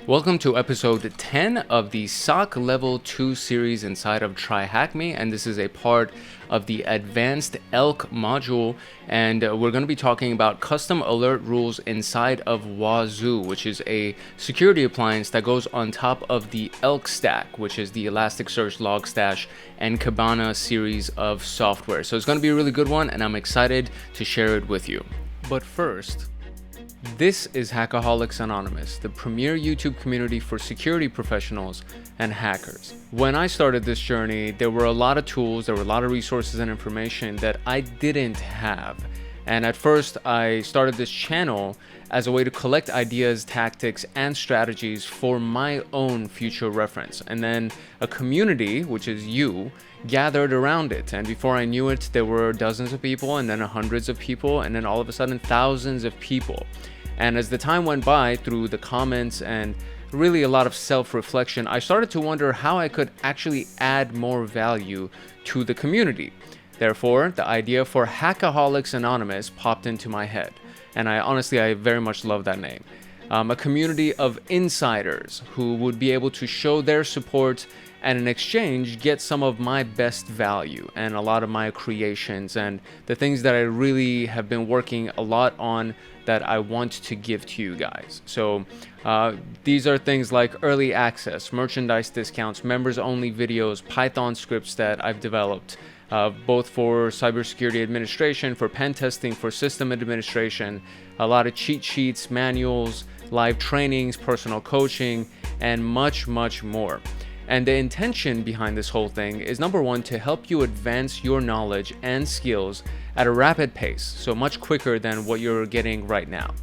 Welcome to episode 10 of the SOC Level 2 series inside of TryHackMe, and this is a part of the Advanced ELK module, and we're going to be talking about custom alert rules inside of Wazuh, which is a security appliance that goes on top of the ELK stack, which is the Elasticsearch, Logstash, and Kibana series of software. So it's going to be a really good one, and I'm excited to share it with you. But first, this is Hackaholics Anonymous, the premier YouTube community for security professionals and hackers. When I started this journey, there were a lot of tools, there were a lot of resources and information that I didn't have. And at first, I started this channel as a way to collect ideas, tactics, and strategies for my own future reference. And then a community, which is you, gathered around it. And before I knew it, there were dozens of people, and then hundreds of people, and then all of a sudden, thousands of people. And as the time went by, through the comments and really a lot of self-reflection, I started to wonder how I could actually add more value to the community. Therefore, the idea for Hackaholics Anonymous popped into my head. And I very much love that name. A community of insiders who would be able to show their support and in exchange get some of my best value and a lot of my creations and the things that I really have been working a lot on that I want to give to you guys. So these are things like early access, merchandise discounts, members only videos, Python scripts that I've developed, both for cybersecurity administration, for pen testing, for system administration, a lot of cheat sheets, manuals, live trainings, personal coaching, and much, much more. And the intention behind this whole thing is, number one, to help you advance your knowledge and skills at a rapid pace, so much quicker than what you're getting right now.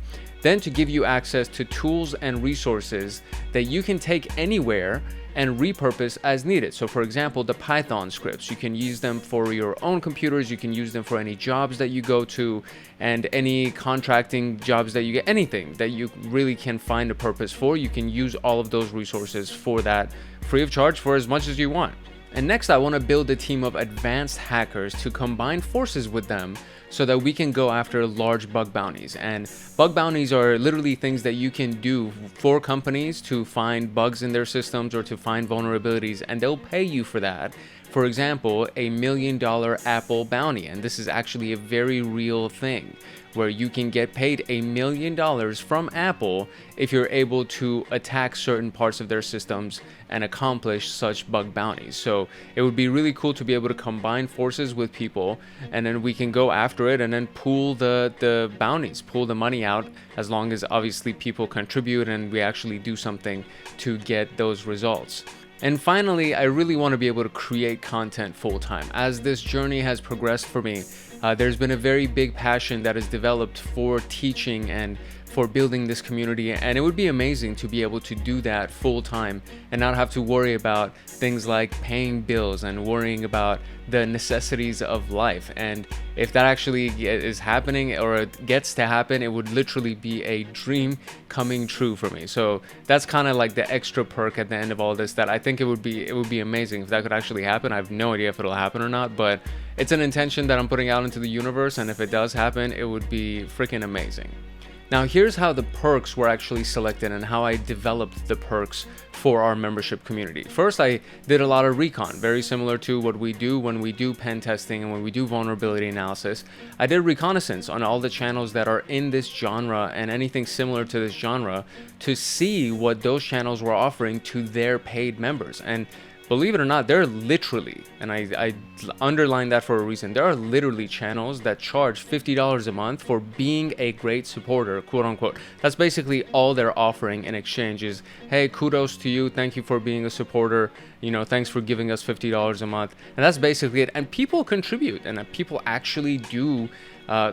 Then to give you access to tools and resources that you can take anywhere and repurpose as needed. So for example, the Python scripts, you can use them for your own computers, you can use them for any jobs that you go to, and any contracting jobs that you get, anything that you really can find a purpose for, you can use all of those resources for that free of charge for as much as you want. And next, I want to build a team of advanced hackers to combine forces with them so that we can go after large bug bounties. And bug bounties are literally things that you can do for companies to find bugs in their systems or to find vulnerabilities, and they'll pay you for that. For example, $1 million Apple bounty, and this is actually a very real thing, where you can get paid $1 million from Apple if you're able to attack certain parts of their systems and accomplish such bug bounties. So it would be really cool to be able to combine forces with people, and then we can go after it and then pool the bounties, pool the money out, as long as obviously people contribute and we actually do something to get those results. And finally, I really want to be able to create content full time. As this journey has progressed for me, there's been a very big passion that has developed for teaching and for building this community, and it would be amazing to be able to do that full time and not have to worry about things like paying bills and worrying about the necessities of life. And if that actually is happening or it gets to happen, it would literally be a dream coming true for me. So that's kind of like the extra perk at the end of all this, that I think it would be amazing if that could actually happen. I have no idea if it'll happen or not, but it's an intention that I'm putting out into the universe, and if it does happen, it would be freaking amazing. Now here's how the perks were actually selected and how I developed the perks for our membership community. First, I did a lot of recon, very similar to what we do when we do pen testing and when we do vulnerability analysis. I did reconnaissance on all the channels that are in this genre and anything similar to this genre to see what those channels were offering to their paid members. And believe it or not, there are literally, and I underline that for a reason, there are literally channels that charge $50 a month for being a great supporter, quote unquote. That's basically all they're offering in exchange is, hey, kudos to you, thank you for being a supporter, thanks for giving us $50 a month. And that's basically it. And people contribute, and people actually do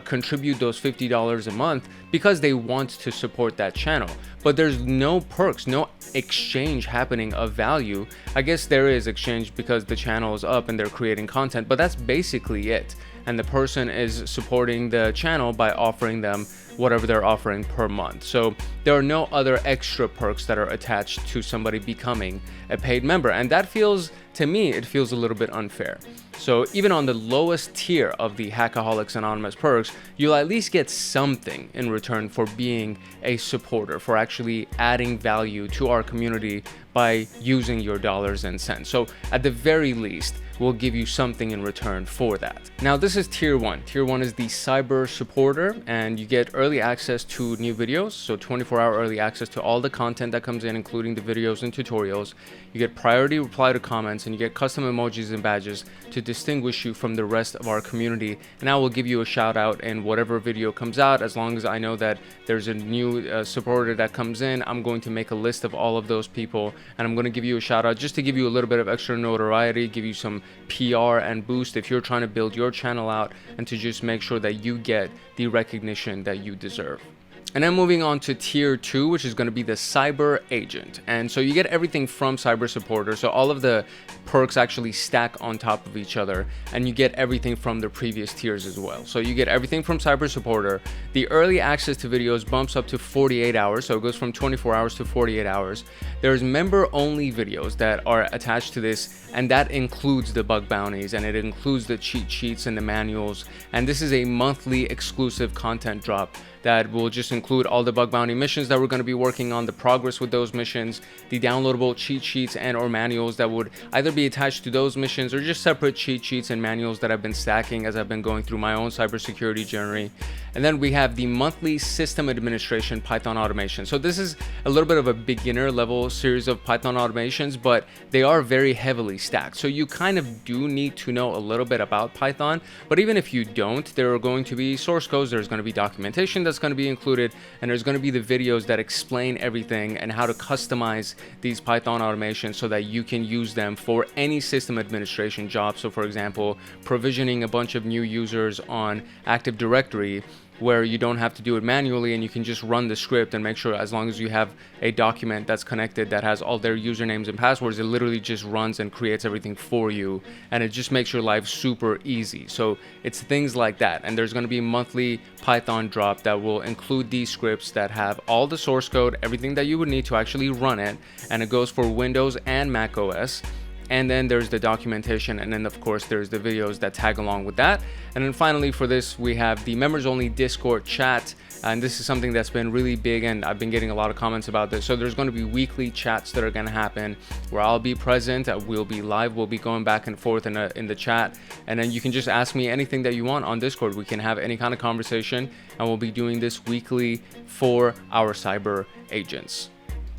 contribute those $50 a month because they want to support that channel. But there's no perks, no exchange happening of value. I guess there is exchange because the channel is up and they're creating content, but that's basically it. And the person is supporting the channel by offering them whatever they're offering per month. So there are no other extra perks that are attached to somebody becoming a paid member. And that feels to me, it feels a little bit unfair. So even on the lowest tier of the Hackaholics Anonymous perks, you'll at least get something in return for being a supporter, for actually adding value to our community by using your dollars and cents. So at the very least, we'll give you something in return for that. Now, this is tier 1. Tier 1 is the cyber supporter, and you get early access to new videos. So 24-hour early access to all the content that comes in, including the videos and tutorials. You get priority reply to comments, and you get custom emojis and badges to distinguish you from the rest of our community. And I will give you a shout out in whatever video comes out. As long as I know that there's a new supporter that comes in, I'm going to make a list of all of those people, and I'm going to give you a shout out just to give you a little bit of extra notoriety, give you some PR and boost if you're trying to build your channel out, and to just make sure that you get the recognition that you deserve. And then moving on to tier 2, which is going to be the cyber agent. And so you get everything from cyber supporter. So all of the perks actually stack on top of each other, and you get everything from the previous tiers as well. So you get everything from cyber supporter. The early access to videos bumps up to 48 hours. So it goes from 24 hours to 48 hours. There's member only videos that are attached to this, and that includes the bug bounties, and it includes the cheat sheets and the manuals. And this is a monthly exclusive content drop that will just include all the bug bounty missions that we're going to be working on, the progress with those missions, the downloadable cheat sheets and or manuals that would either be attached to those missions or just separate cheat sheets and manuals that I've been stacking as I've been going through my own cybersecurity journey. And then we have the monthly system administration Python automation. So this is a little bit of a beginner level series of Python automations, but they are very heavily stacked. So you kind of do need to know a little bit about Python, but even if you don't, there are going to be source codes, there's going to be documentation that's going to be included, and there's going to be the videos that explain everything and how to customize these Python automations so that you can use them for any system administration job. So for example, provisioning a bunch of new users on Active Directory, where you don't have to do it manually, and you can just run the script and make sure, as long as you have a document that's connected that has all their usernames and passwords, it literally just runs and creates everything for you, and it just makes your life super easy. So it's things like that. And there's going to be monthly Python drop that will include these scripts that have all the source code, everything that you would need to actually run it, and it goes for Windows and Mac OS. And then there's the documentation, and then of course there's the videos that tag along with that. And then finally for this, we have the members only Discord chat, and this is something that's been really big, and I've been getting a lot of comments about this. So there's going to be weekly chats that are going to happen where I'll be present, we'll be live, we'll be going back and forth in the chat, and then you can just ask me anything that you want on Discord. We can have any kind of conversation, and we'll be doing this weekly for our cyber agents.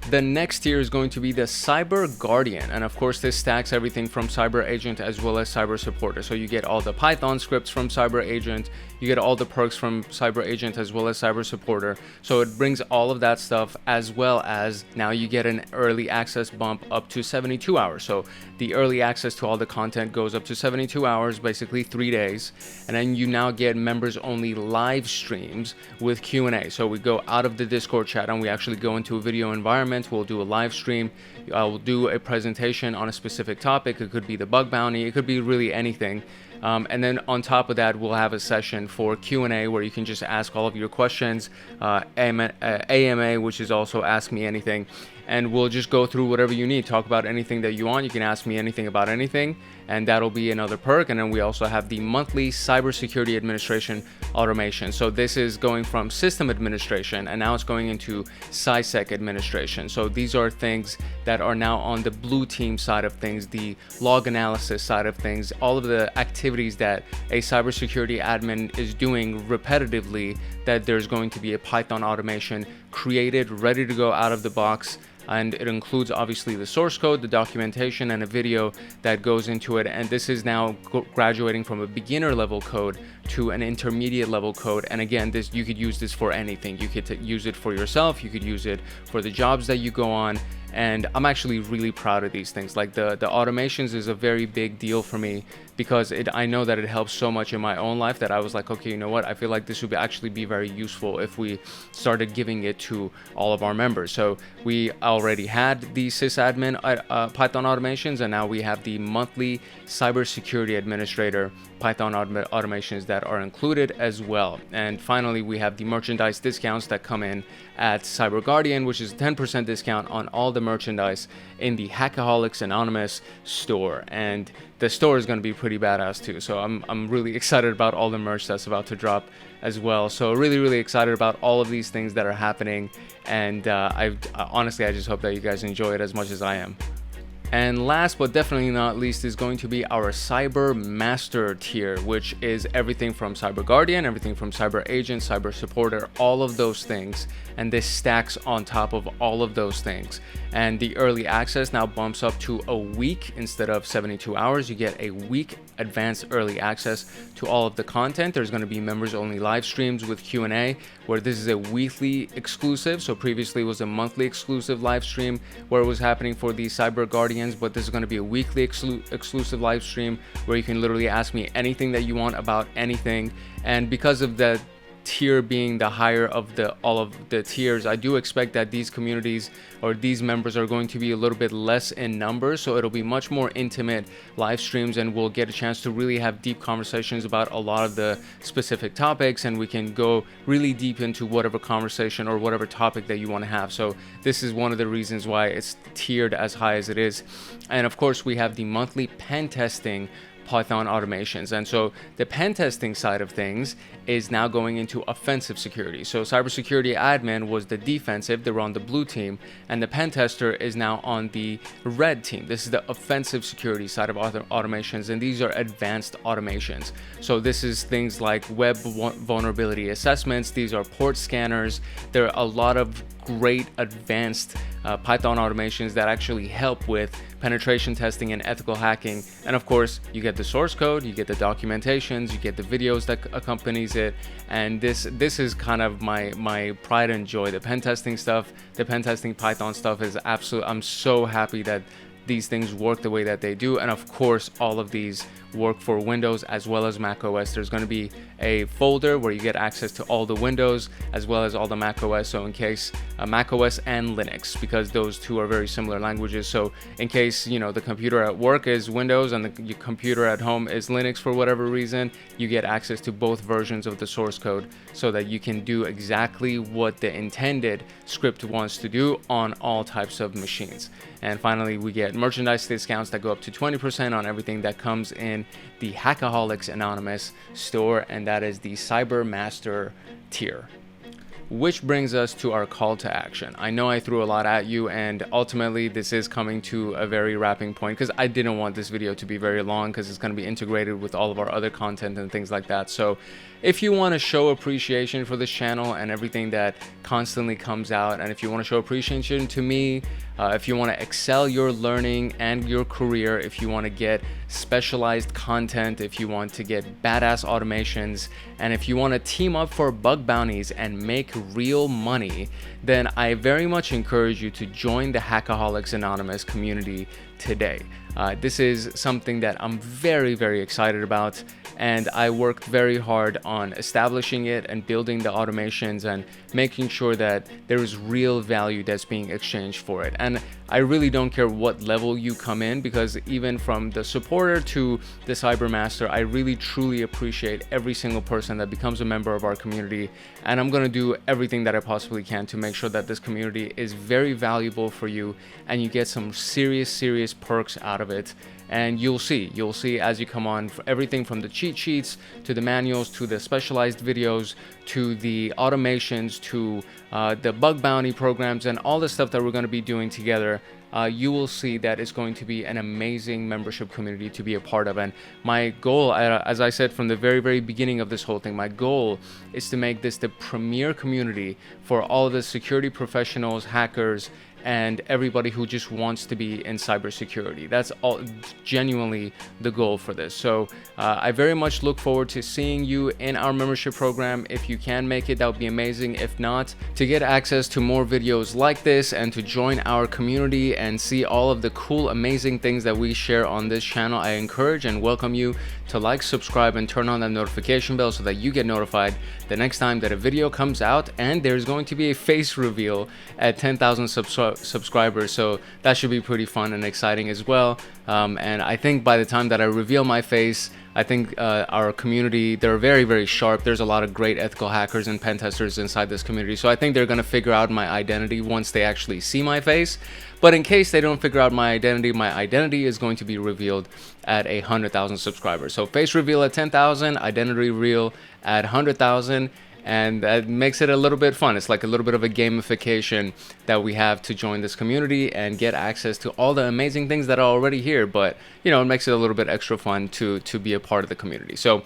The next tier is going to be the Cyber Guardian, and of course this stacks everything from Cyber Agent as well as Cyber Supporter. So you get all the Python scripts from Cyber Agent, you get all the perks from Cyber Agent as well as Cyber Supporter. So it brings all of that stuff, as well as now you get an early access bump up to 72 hours. So the early access to all the content goes up to 72 hours, basically 3 days. And then you now get members only live streams with Q&A. So we go out of the Discord chat and we actually go into a video environment. We'll do a live stream. I will do a presentation on a specific topic. It could be the bug bounty. It could be really anything. And then on top of that, we'll have a session for Q&A where you can just ask all of your questions, AMA, which is also Ask Me Anything, and we'll just go through whatever you need, talk about anything that you want. You can ask me anything about anything, and that'll be another perk. And then we also have the monthly cybersecurity administration automation. So this is going from system administration, and now it's going into CySec administration. So these are things that are now on the blue team side of things, the log analysis side of things, all of the activities that a cybersecurity admin is doing repetitively, that there's going to be a Python automation created, ready to go out of the box. And it includes obviously the source code, the documentation, and a video that goes into it. And this is now graduating from a beginner level code to an intermediate level code. And again, this, you could use this for anything. You could use it for yourself, you could use it for the jobs that you go on. And I'm actually really proud of these things. Like the automations is a very big deal for me, because I know that it helps so much in my own life that I was like, okay, you know what, I feel like this would actually be very useful if we started giving it to all of our members. So we already had the sysadmin Python automations, and now we have the monthly cybersecurity administrator Python automations that are included as well. And finally, we have the merchandise discounts that come in at Cyber Guardian, which is 10% discount on all the merchandise in the Hackaholics Anonymous store. And the store is going to be pretty badass too. So I'm really excited about all the merch that's about to drop as well. So really excited about all of these things that are happening. And honestly, I just hope that you guys enjoy it as much as I am. And last but definitely not least is going to be our Cyber Master tier, which is everything from Cyber Guardian, everything from Cyber Agent, Cyber Supporter, all of those things. And this stacks on top of all of those things. And the early access now bumps up to a week instead of 72 hours. You get a week advanced early access to all of the content. There's going to be members only live streams with Q&A, where this is a weekly exclusive. So previously it was a monthly exclusive live stream where it was happening for the Cyber Guardians, but this is going to be a weekly exclusive live stream where you can literally ask me anything that you want about anything. And because of the tier being the higher of all of the tiers, I do expect that these communities or these members are going to be a little bit less in numbers, so it'll be much more intimate live streams, and we'll get a chance to really have deep conversations about a lot of the specific topics, and we can go really deep into whatever conversation or whatever topic that you want to have. So this is one of the reasons why it's tiered as high as it is. And of course, we have the monthly pen testing Python automations. And so the pen testing side of things is now going into offensive security. So cybersecurity admin was the defensive, they were on the blue team, and the pen tester is now on the red team. This is the offensive security side of automations, and these are advanced automations. So this is things like web vulnerability assessments, these are port scanners. There are a lot of great advanced Python automations that actually help with penetration testing and ethical hacking. And of course, you get the source code, you get the documentations, you get the videos that accompanies it. And this is kind of my pride and joy. The pen testing stuff, the pen testing Python stuff is absolute. I'm so happy that these things work the way that they do. And of course, all of these work for Windows as well as Mac OS. There's going to be a folder where you get access to all the Windows as well as all the Mac OS. So in case Mac OS and Linux, because those two are very similar languages. So in case, you know, the computer at work is Windows and the computer at home is Linux for whatever reason, you get access to both versions of the source code so that you can do exactly what the intended script wants to do on all types of machines. And finally, we get merchandise discounts that go up to 20% on everything that comes in the Hackaholics Anonymous store, and that is the Cyber Master tier. Which brings us to our call to action. I know I threw a lot at you, and ultimately this is coming to a very wrapping point because I didn't want this video to be very long because it's going to be integrated with all of our other content and things like that. So if you want to show appreciation for this channel and everything that constantly comes out, and if you want to show appreciation to me, if you want to excel your learning and your career, if you want to get specialized content, if you want to get badass automations, and if you want to team up for bug bounties and make real money, then I very much encourage you to join the Hackaholics Anonymous community today. This is something that I'm very excited about, and I worked very hard on establishing it and building the automations and making sure that there is real value that's being exchanged for it. And I really don't care what level you come in, because even from the supporter to the Cyber Master, I really truly appreciate every single person that becomes a member of our community, and I'm going to do everything that I possibly can to make sure that this community is very valuable for you and you get some serious perks out of it. And you'll see as you come on, everything from the cheat sheets to the manuals to the specialized videos to the automations to the bug bounty programs and all the stuff that we're going to be doing together. You will see that it's going to be an amazing membership community to be a part of. And my goal, as I said from the very beginning of this whole thing, my goal is to make this the premier community for all of the security professionals, hackers, and everybody who just wants to be in cybersecurity. That's all genuinely the goal for this. So I very much look forward to seeing you in our membership program. If you can make it, that would be amazing. If not, to get access to more videos like this and to join our community and see all of the cool, amazing things that we share on this channel, I encourage and welcome you to like, subscribe, and turn on that notification bell so that you get notified the next time that a video comes out. And there's going to be a face reveal at 10,000 subscribers, so that should be pretty fun and exciting as well. And I think by the time that I reveal my face, I think our community, they're very, very sharp. There's a lot of great ethical hackers and pen testers inside this community. So I think they're going to figure out my identity once they actually see my face. But in case they don't figure out my identity is going to be revealed at 100,000 subscribers. So face reveal at 10,000, identity reveal at 100,000. And that makes it a little bit fun. It's like a little bit of a gamification that we have to join this community and get access to all the amazing things that are already here. But, you know, it makes it a little bit extra fun to be a part of the community. So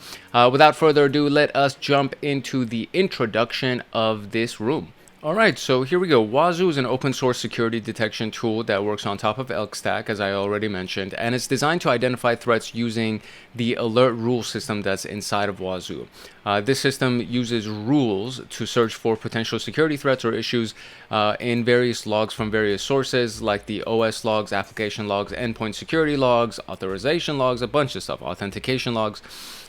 without further ado, let us jump into the introduction of this room. All right, so here we go. Wazuh is an open source security detection tool that works on top of ELK stack, as I already mentioned, and it's designed to identify threats using the alert rule system that's inside of Wazuh. This system uses rules to search for potential security threats or issues in various logs from various sources, like the OS logs, application logs, endpoint security logs, authorization logs, a bunch of stuff, authentication logs.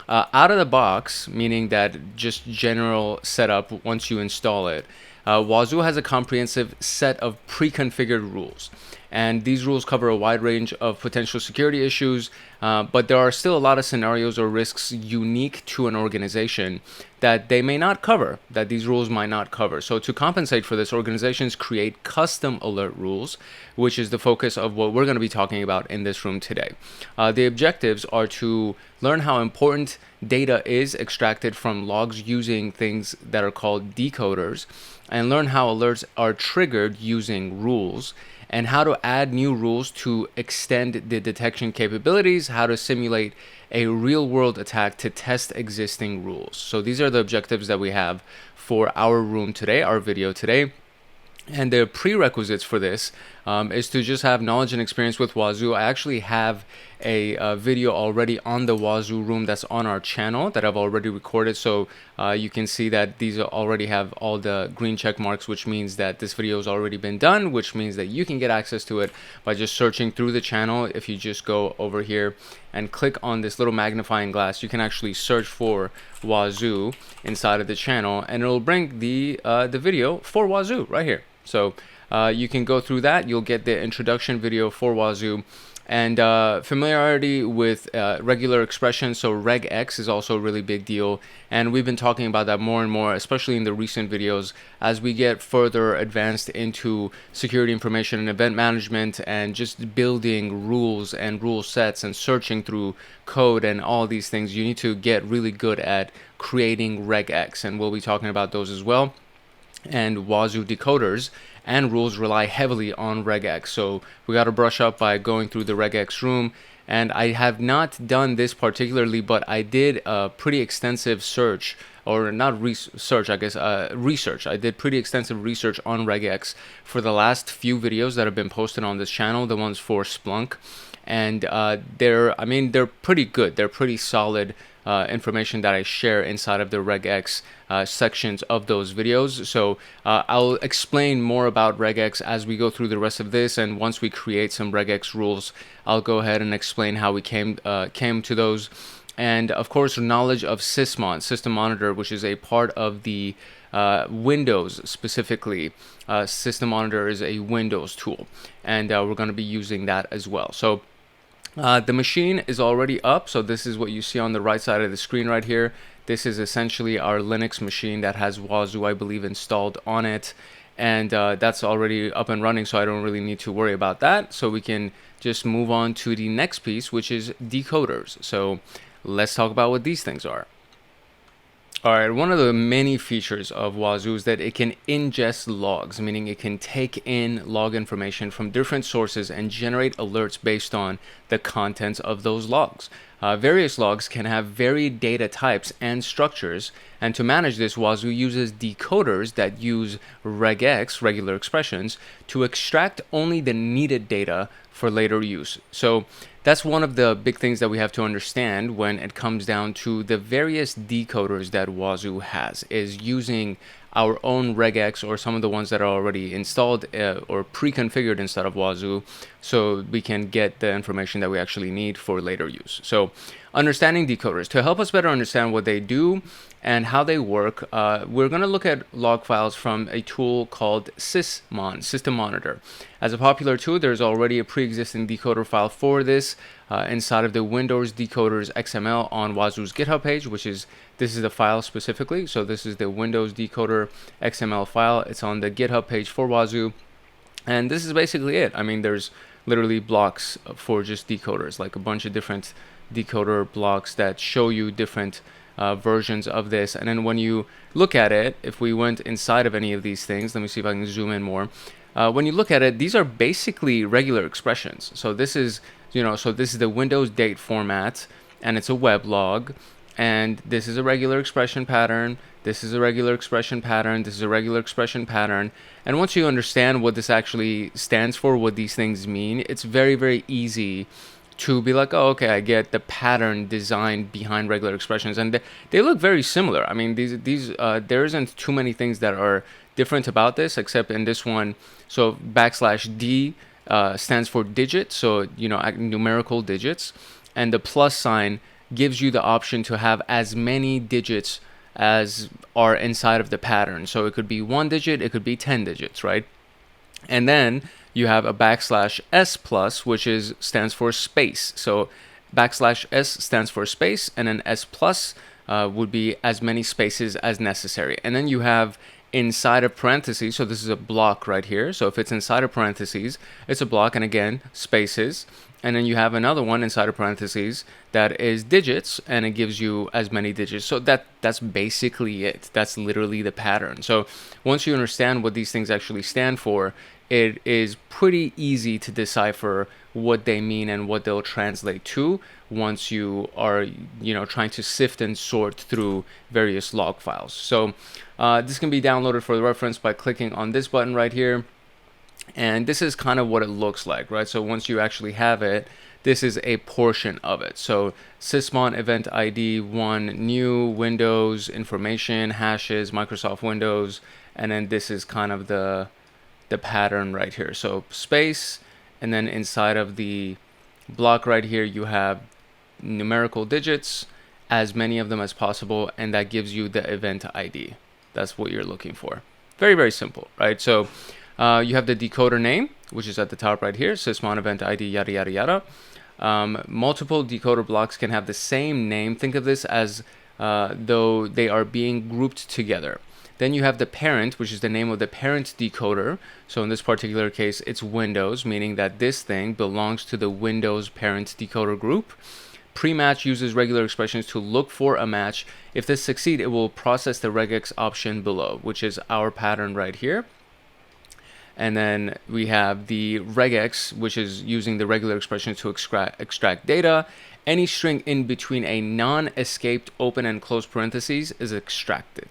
Out of the box, meaning that just general setup once you install it, Wazuh has a comprehensive set of pre-configured rules, and these rules cover a wide range of potential security issues, but there are still a lot of scenarios or risks unique to an organization that they may not cover, that these rules might not cover. So to compensate for this, organizations create custom alert rules, which is the focus of what we're going to be talking about in this room today. The objectives are to learn how important data is extracted from logs using things that are called decoders, and learn how alerts are triggered using rules, and how to add new rules to extend the detection capabilities, how to simulate a real-world attack to test existing rules. So these are the objectives that we have for our room today, our video today. And the prerequisites for this is to just have knowledge and experience with Wazuh. I actually have a video already on the Wazuh room that's on our channel that I've already recorded. So you can see that these already have all the green check marks, which means that this video has already been done, which means that you can get access to it by just searching through the channel. If you just go over here and click on this little magnifying glass, you can actually search for Wazuh inside of the channel, and it'll bring the video for Wazuh right here. So you can go through that. You'll get the introduction video for Wazuh, and familiarity with regular expressions. So regex is also a really big deal, and we've been talking about that more and more, especially in the recent videos, as we get further advanced into security information and event management, and just building rules and rule sets and searching through code and all these things. You need to get really good at creating regex, and we'll be talking about those as well. And Wazuh decoders and rules rely heavily on regex, so we got to brush up by going through the regex room. And I have not done this particularly, but I did a pretty extensive search, or not research, I guess, research. I did pretty extensive research on regex for the last few videos that have been posted on this channel, the ones for Splunk. And they're pretty good. They're pretty solid information that I share inside of the regex sections of those videos. So I'll explain more about regex as we go through the rest of this, and once we create some regex rules, I'll go ahead and explain how we came to those. And of course, knowledge of Sysmon, System Monitor, which is a part of the Windows specifically. System Monitor is a Windows tool, and we're going to be using that as well. So the machine is already up, so this is what you see on the right side of the screen right here. This is essentially our Linux machine that has Wazuh, I believe, installed on it, and that's already up and running, so I don't really need to worry about that. So we can just move on to the next piece, which is decoders. So let's talk about what these things are. All right, one of the many features of Wazuh is that it can ingest logs, meaning it can take in log information from different sources and generate alerts based on the contents of those logs. Various logs can have varied data types and structures, and to manage this, Wazuh uses decoders that use regex, regular expressions, to extract only the needed data for later use. So that's one of the big things that we have to understand when it comes down to the various decoders that Wazuh has, is using our own regex or some of the ones that are already installed or pre-configured inside of Wazuh, so we can get the information that we actually need for later use. So understanding decoders, to help us better understand what they do and how they work, we're going to look at log files from a tool called Sysmon, System Monitor. As a popular tool, there's already a pre-existing decoder file for this inside of the Windows Decoders XML on Wazuh's GitHub page, this is the file specifically. So this is the Windows Decoder XML file. It's on the GitHub page for Wazuh. And this is basically it. I mean, there's literally blocks for just decoders, like a bunch of different decoder blocks that show you different versions of this. And then when you look at it, if we went inside of any of these things, let me see if I can zoom in more. When you look at it, these are basically regular expressions. So this is, this is the Windows date format, and it's a web log. And this is a regular expression pattern. This is a regular expression pattern. This is a regular expression pattern. And once you understand what this actually stands for, what these things mean, it's very, very easy to be like, oh, okay, I get the pattern design behind regular expressions, and they look very similar. I mean, there isn't too many things that are different about this, except in this one. So \D stands for digit, so numerical digits, and the plus sign gives you the option to have as many digits as are inside of the pattern. So it could be 1 digit, it could be 10 digits, right? And then you have a \S plus, which stands for space. So \S stands for space, and then S plus would be as many spaces as necessary. And then you have inside of parentheses, so this is a block right here. So if it's inside of parentheses, it's a block, and again, spaces. And then you have another one inside of parentheses that is digits, and it gives you as many digits. So that's basically it. That's literally the pattern. So once you understand what these things actually stand for, it is pretty easy to decipher what they mean and what they'll translate to once you are, trying to sift and sort through various log files. So this can be downloaded for the reference by clicking on this button right here. And this is kind of what it looks like, right? So once you actually have it, this is a portion of it. So Sysmon event ID 1, new, Windows, information, hashes, Microsoft Windows, and then this is kind of the pattern right here. So space, and then inside of the block right here, you have numerical digits, as many of them as possible, and that gives you the event ID. That's what you're looking for. Very, very simple, right? So you have the decoder name, which is at the top right here, Sysmon event ID, yada, yada, yada. Multiple decoder blocks can have the same name. Think of this as though they are being grouped together. Then you have the parent, which is the name of the parent decoder. So in this particular case, it's Windows, meaning that this thing belongs to the Windows parent decoder group. Pre-match uses regular expressions to look for a match. If this succeeds, it will process the regex option below, which is our pattern right here. And then we have the regex, which is using the regular expressions to extract data. Any string in between a non-escaped open and close parentheses is extracted.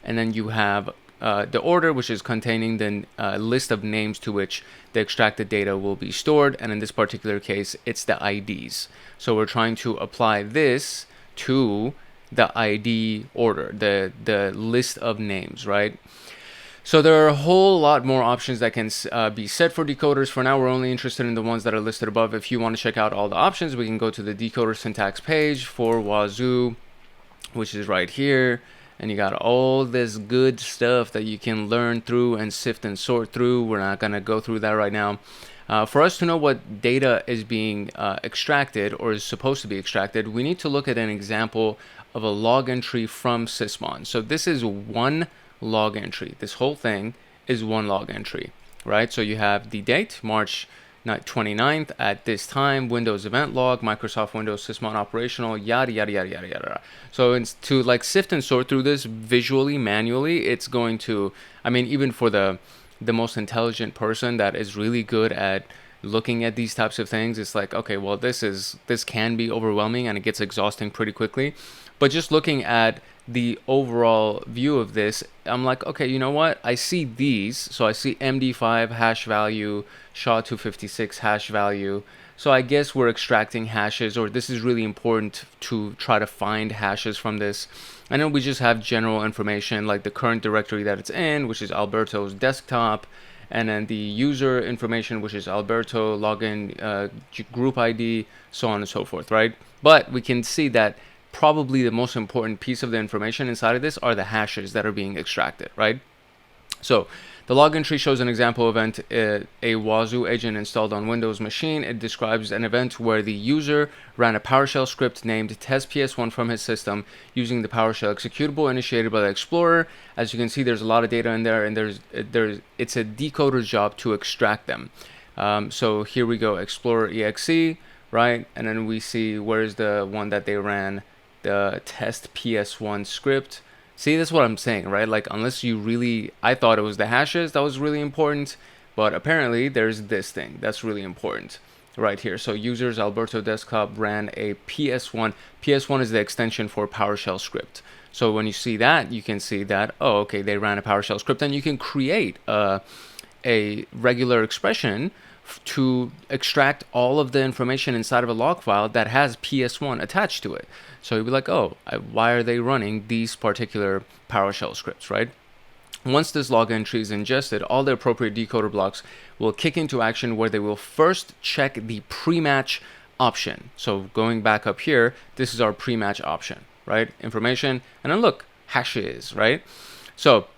And then you have the order, which is containing the list of names to which the extracted data will be stored. And in this particular case, it's the IDs. So we're trying to apply this to the ID order, the list of names, right? So there are a whole lot more options that can be set for decoders. For now, we're only interested in the ones that are listed above. If you want to check out all the options, we can go to the decoder syntax page for Wazuh, which is right here. And you got all this good stuff that you can learn through and sift and sort through. We're not going to go through that right now. For us to know what data is being extracted or is supposed to be extracted, we need to look at an example of a log entry from Sysmon. So this is one log entry. This whole thing is one log entry, right? So you have the date, March 29th at this time, Windows event log, Microsoft Windows sysmon operational, yada yada yada yada yada. So to like sift and sort through this visually, manually, it's going to, I mean, even for the most intelligent person that is really good at looking at these types of things, it's like, okay, well, this can be overwhelming and it gets exhausting pretty quickly. But just looking at the overall view of this, I'm like, okay, you know what? I see these. So I see MD5 hash value, SHA-256 hash value. So I guess we're extracting hashes, or this is really important to try to find hashes from this. And then we just have general information like the current directory that it's in, which is Alberto's desktop, and then the user information, which is Alberto, login, group ID, so on and so forth, right? But we can see that probably the most important piece of the information inside of this are the hashes that are being extracted, right? So the login tree shows an example event, a Wazuh agent installed on Windows machine. It describes an event where the user ran a PowerShell script named test PS1 from his system using the PowerShell executable initiated by the Explorer. As you can see, there's a lot of data in there, and it's a decoder's job to extract them. So here we go, Explorer exe, right? And then we see where's the one that they ran, the test PS1 script. See, that's what I'm saying, right? Like, unless you really, I thought it was the hashes that was really important, but apparently there's this thing that's really important right here. So users Alberto desktop ran a PS1. PS1 is the extension for PowerShell script. So when you see that, you can see that, oh, okay, they ran a PowerShell script, and you can create a regular expression to extract all of the information inside of a log file that has PS1 attached to it. So you'd be like, oh, why are they running these particular PowerShell scripts, right? Once this log entry is ingested, all the appropriate decoder blocks will kick into action, where they will first check the pre-match option. So going back up here, this is our pre-match option, right? Information, and then look, hashes, right? So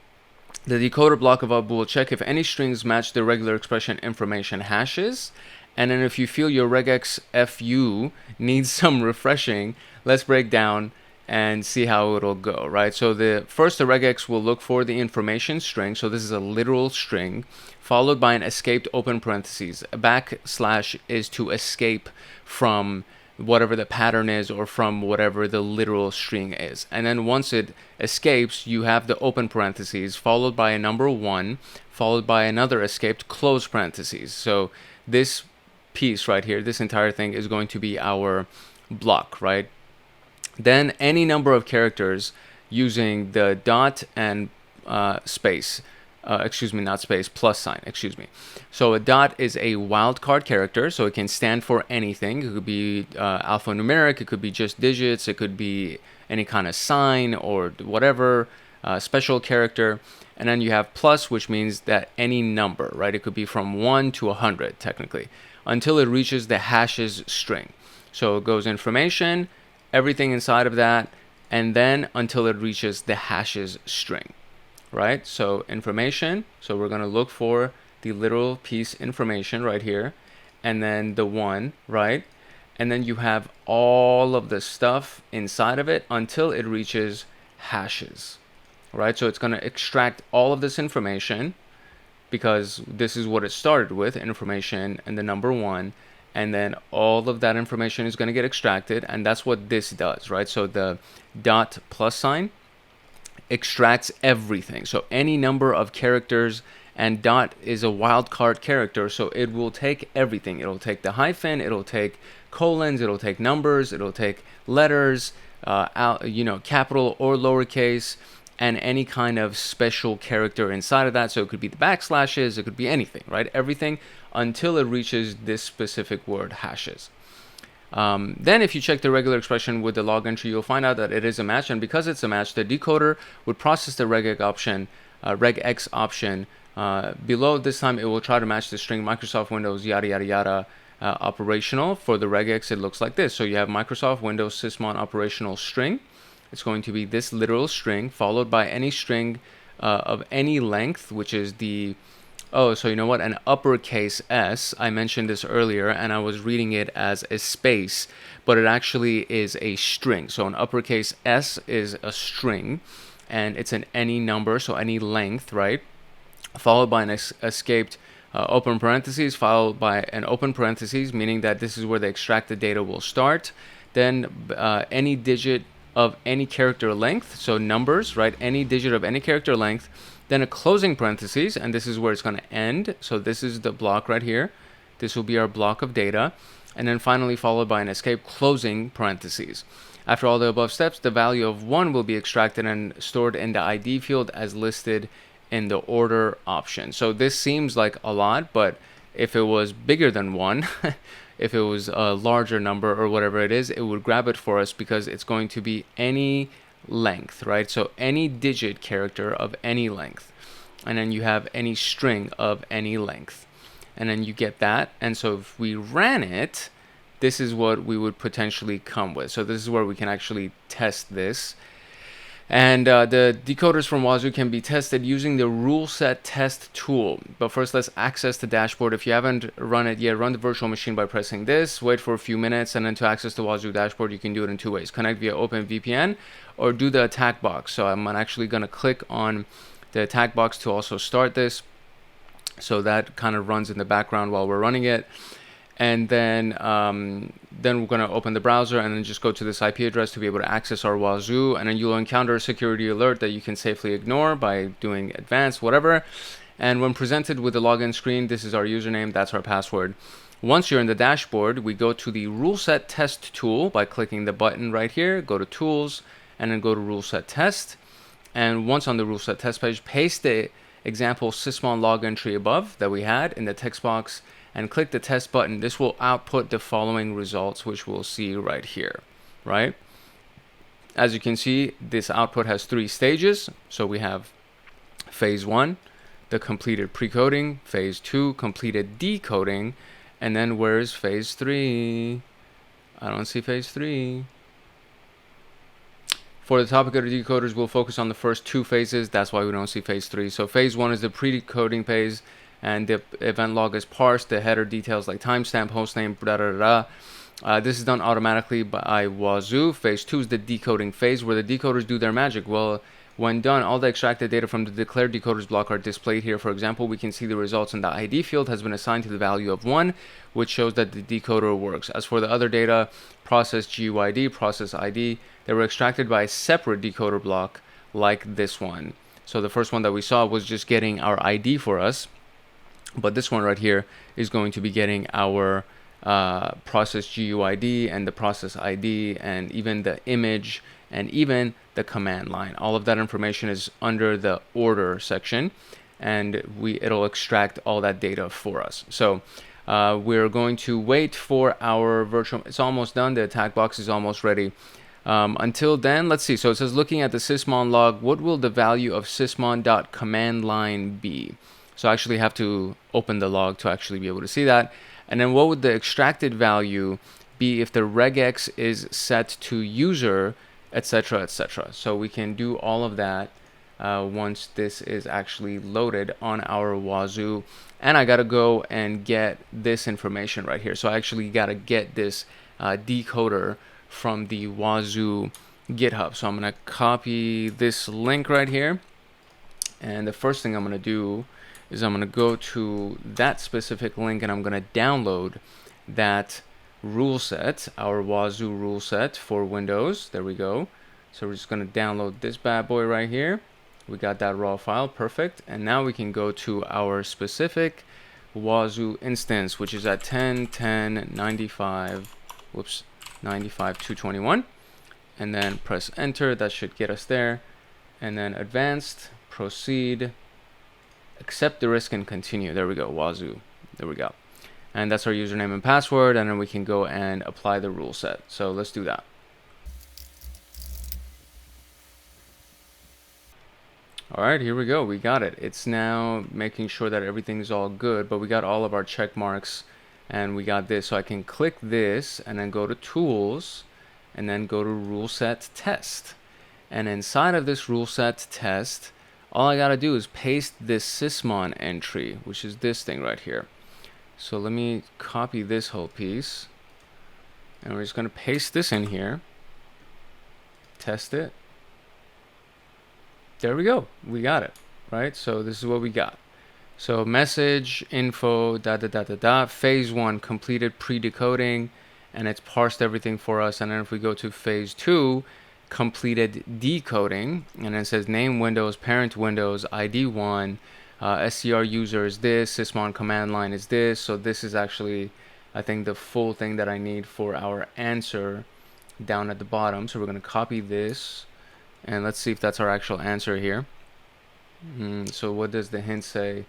the decoder block of up will check if any strings match the regular expression information hashes. And then if you feel your regex FU needs some refreshing, let's break down and see how it'll go, right? So the regex will look for the information string. So this is a literal string, followed by an escaped open parentheses. A backslash is to escape from whatever the pattern is, or from whatever the literal string is. And then once it escapes, you have the open parentheses, followed by a number 1, followed by another escaped close parentheses. So this piece right here, this entire thing is going to be our block, right? Then any number of characters using the dot and space, not space, plus sign, excuse me. So a dot is a wildcard character, so it can stand for anything. It could be alphanumeric, it could be just digits, it could be any kind of sign or whatever, special character. And then you have plus, which means that any number, right? It could be from 1 to 100, technically, until it reaches the hashes string. So it goes information, everything inside of that, and then until it reaches the hashes string. Right? So information, so we're going to look for the literal piece information right here, and then the 1, right? And then you have all of the stuff inside of it until it reaches hashes, right? So it's going to extract all of this information, because this is what it started with, information and the number 1, and then all of that information is going to get extracted, and that's what this does, right? So the dot plus sign extracts everything, so any number of characters, and dot is a wildcard character, so it will take everything. It'll take the hyphen, it'll take colons, it'll take numbers, it'll take letters, capital or lowercase, and any kind of special character inside of that. So it could be the backslashes, it could be anything, right? Everything until it reaches this specific word, hashes. Then if you check the regular expression with the log entry, you'll find out that it is a match, and because it's a match, the decoder would process the regex option below. This time it will try to match the string Microsoft Windows yada yada yada operational. For the regex, it looks like this. So you have Microsoft Windows sysmon operational string. It's going to be this literal string, followed by any string of any length, which is the so you know what? An uppercase S. I mentioned this earlier, and I was reading it as a space, but it actually is a string. So an uppercase S is a string, and it's an any number, so any length, right? Followed by an escaped open parentheses followed by an open parentheses, meaning that this is where the extracted data will start. Then any digit of any character length, so numbers, right? Any digit of any character length. Then a closing parentheses, and this is where it's going to end. So this is the block right here. This will be our block of data. And then finally followed by an escape closing parentheses. After all the above steps, the value of 1 will be extracted and stored in the ID field as listed in the order option. So this seems like a lot, but if it was bigger than 1, if it was a larger number or whatever it is, it would grab it for us because it's going to be any length, right? So any digit character of any length. And then you have any string of any length. And then you get that. And so if we ran it, this is what we would potentially come with. So this is where we can actually test this. And the decoders from Wazuh can be tested using the rule set test tool. But first, let's access the dashboard. If you haven't run it yet, run the virtual machine by pressing this, wait for a few minutes, and then to access the Wazuh dashboard, you can do it in 2 ways. Connect via OpenVPN or do the attack box. So I'm actually going to click on the attack box to also start this. So that kind of runs in the background while we're running it. And then we're going to open the browser and then just go to this IP address to be able to access our Wazuh. And then you'll encounter a security alert that you can safely ignore by doing advanced, whatever. And when presented with the login screen, this is our username, that's our password. Once you're in the dashboard, we go to the rule set test tool by clicking the button right here, go to tools, and then go to rule set test. And once on the rule set test page, paste the example sysmon log entry above that we had in the text box and click the test button. This will output the following results, which we'll see right here, right? As you can see, this output has 3 stages. So we have phase 1, the completed pre-coding, phase 2, completed decoding, and then where's phase 3? I don't see phase 3. For the topic of the decoders, we'll focus on the first 2 phases. That's why we don't see phase 3. So phase 1 is the pre-decoding phase, and the event log is parsed. The header details like timestamp, hostname, this is done automatically by Wazuh. Phase 2 is the decoding phase, where the decoders do their magic. Well, when done, all the extracted data from the declared decoders block are displayed here. For example, we can see the results in the ID field has been assigned to the value of 1, which shows that the decoder works. As for the other data, process GUID, process ID, they were extracted by a separate decoder block like this one. So the first one that we saw was just getting our ID for us. But this one right here is going to be getting our process GUID and the process ID and even the image and even the command line. All of that information is under the order section, and it'll extract all that data for us. So we're going to wait for our virtual. It's almost done. The attack box is almost ready. Until then, let's see. So it says, looking at the sysmon log, what will the value of sysmon.command line be? So I actually have to open the log to actually be able to see that. And then what would the extracted value be if the regex is set to user, etc., etc. So we can do all of that once this is actually loaded on our Wazuh. And I got to go and get this information right here. So I actually got to get this decoder from the Wazuh GitHub. So I'm going to copy this link right here. And the first thing I'm going to do is I'm going to go to that specific link and I'm going to download that rule set, our Wazuh rule set for Windows. There we go. So we're just going to download this bad boy right here. We got that raw file, perfect. And now we can go to our specific Wazuh instance, which is at 10.10.95.221. And then press enter. That should get us there. And then advanced, proceed, accept the risk and continue. There we go, Wazuh. There we go. And that's our username and password, and then we can go and apply the rule set. So let's do that. All right, here we go. We got it. It's now making sure that everything's all good, but we got all of our check marks and we got this. So I can click this and then go to tools and then go to rule set test. And inside of this rule set test, all I got to do is paste this sysmon entry, which is this thing right here. So let me copy this whole piece. And we're just going to paste this in here. Test it. There we go. We got it, right? So this is what we got. So message info phase 1 completed pre-decoding, and it's parsed everything for us. And then if we go to phase 2, completed decoding, and it says name Windows, parent Windows, ID 1, SCR user is this, sysmon command line is this. So this is actually, I think, the full thing that I need for our answer down at the bottom. So we're going to copy this, and let's see if that's our actual answer here. So what does the hint say?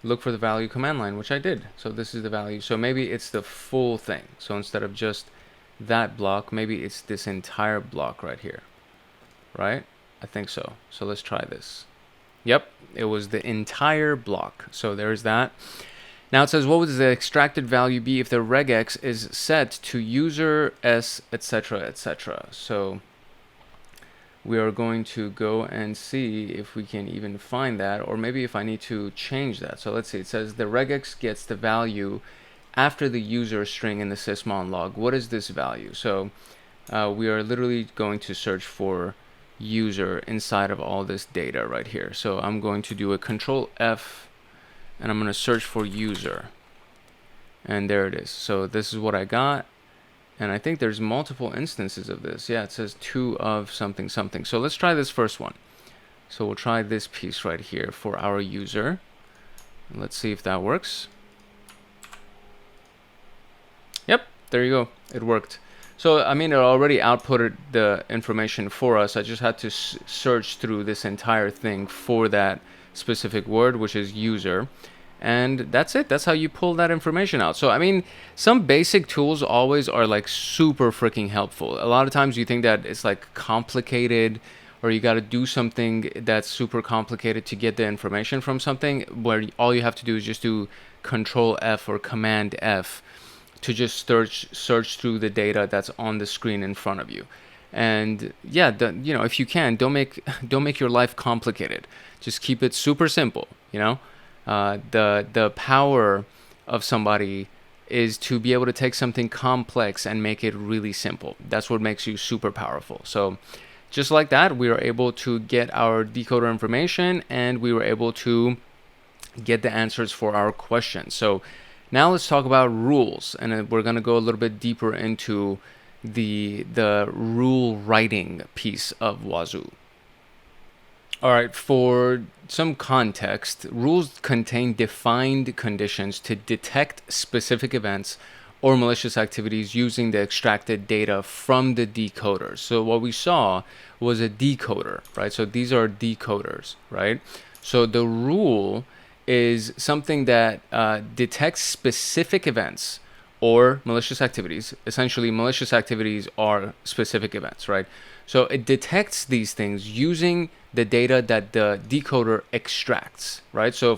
Look for the value command line, which I did. So this is the value. So maybe it's the full thing. So instead of just that block, maybe it's this entire block right here, right? I think so. So let's try this. Yep, it was the entire block. So there's that. Now it says, what would the extracted value be if the regex is set to user s, etc., etc.? So we are going to go and see if we can even find that, or maybe if I need to change that. So let's see, it says the regex gets the value after the user string in the sysmon log. What is this value? So we are literally going to search for user inside of all this data right here. So I'm going to do a control F, and I'm going to search for user, and there it is. So this is what I got. And I think there's multiple instances of this. Yeah, it says 2 of something something. So let's try this first one. So we'll try this piece right here for our user. Let's see if that works. Yep, there you go. It worked. So, I mean, it already outputted the information for us. I just had to search through this entire thing for that specific word, which is user. And that's it. That's how you pull that information out. So, I mean, some basic tools always are like super freaking helpful. A lot of times you think that it's like complicated, or you got to do something that's super complicated to get the information from something, where all you have to do is just do Control F or Command F to just search through the data that's on the screen in front of you. And yeah, you know, if you can, don't make your life complicated. Just keep it super simple, you know. The power of somebody is to be able to take something complex and make it really simple. That's what makes you super powerful. So just like that, we were able to get our decoder information, and we were able to get the answers for our questions. So now let's talk about rules, and we're going to go a little bit deeper into the rule writing piece of Wazuh. All right, for some context, rules contain defined conditions to detect specific events or malicious activities using the extracted data from the decoders. So what we saw was a decoder, right? So these are decoders, right? So the rule is something that detects specific events or malicious activities. Essentially, malicious activities are specific events, right? So it detects these things using the data that the decoder extracts, right? So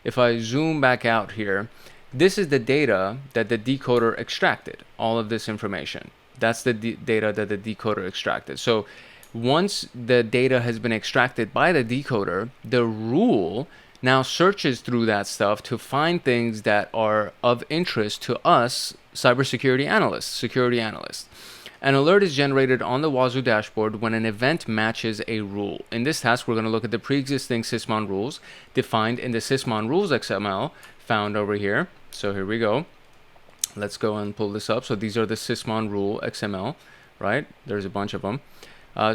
if I zoom back out here, this is the data that the decoder extracted, all of this information. That's the data that the decoder extracted. So once the data has been extracted by the decoder, the rule now searches through that stuff to find things that are of interest to us, cybersecurity analysts, security analysts. An alert is generated on the Wazuh dashboard when an event matches a rule. In this task, we're going to look at the pre-existing sysmon rules defined in the sysmon rules XML found over here. So here we go. Let's go and pull this up. So these are the sysmon rule XML, right? There's a bunch of them.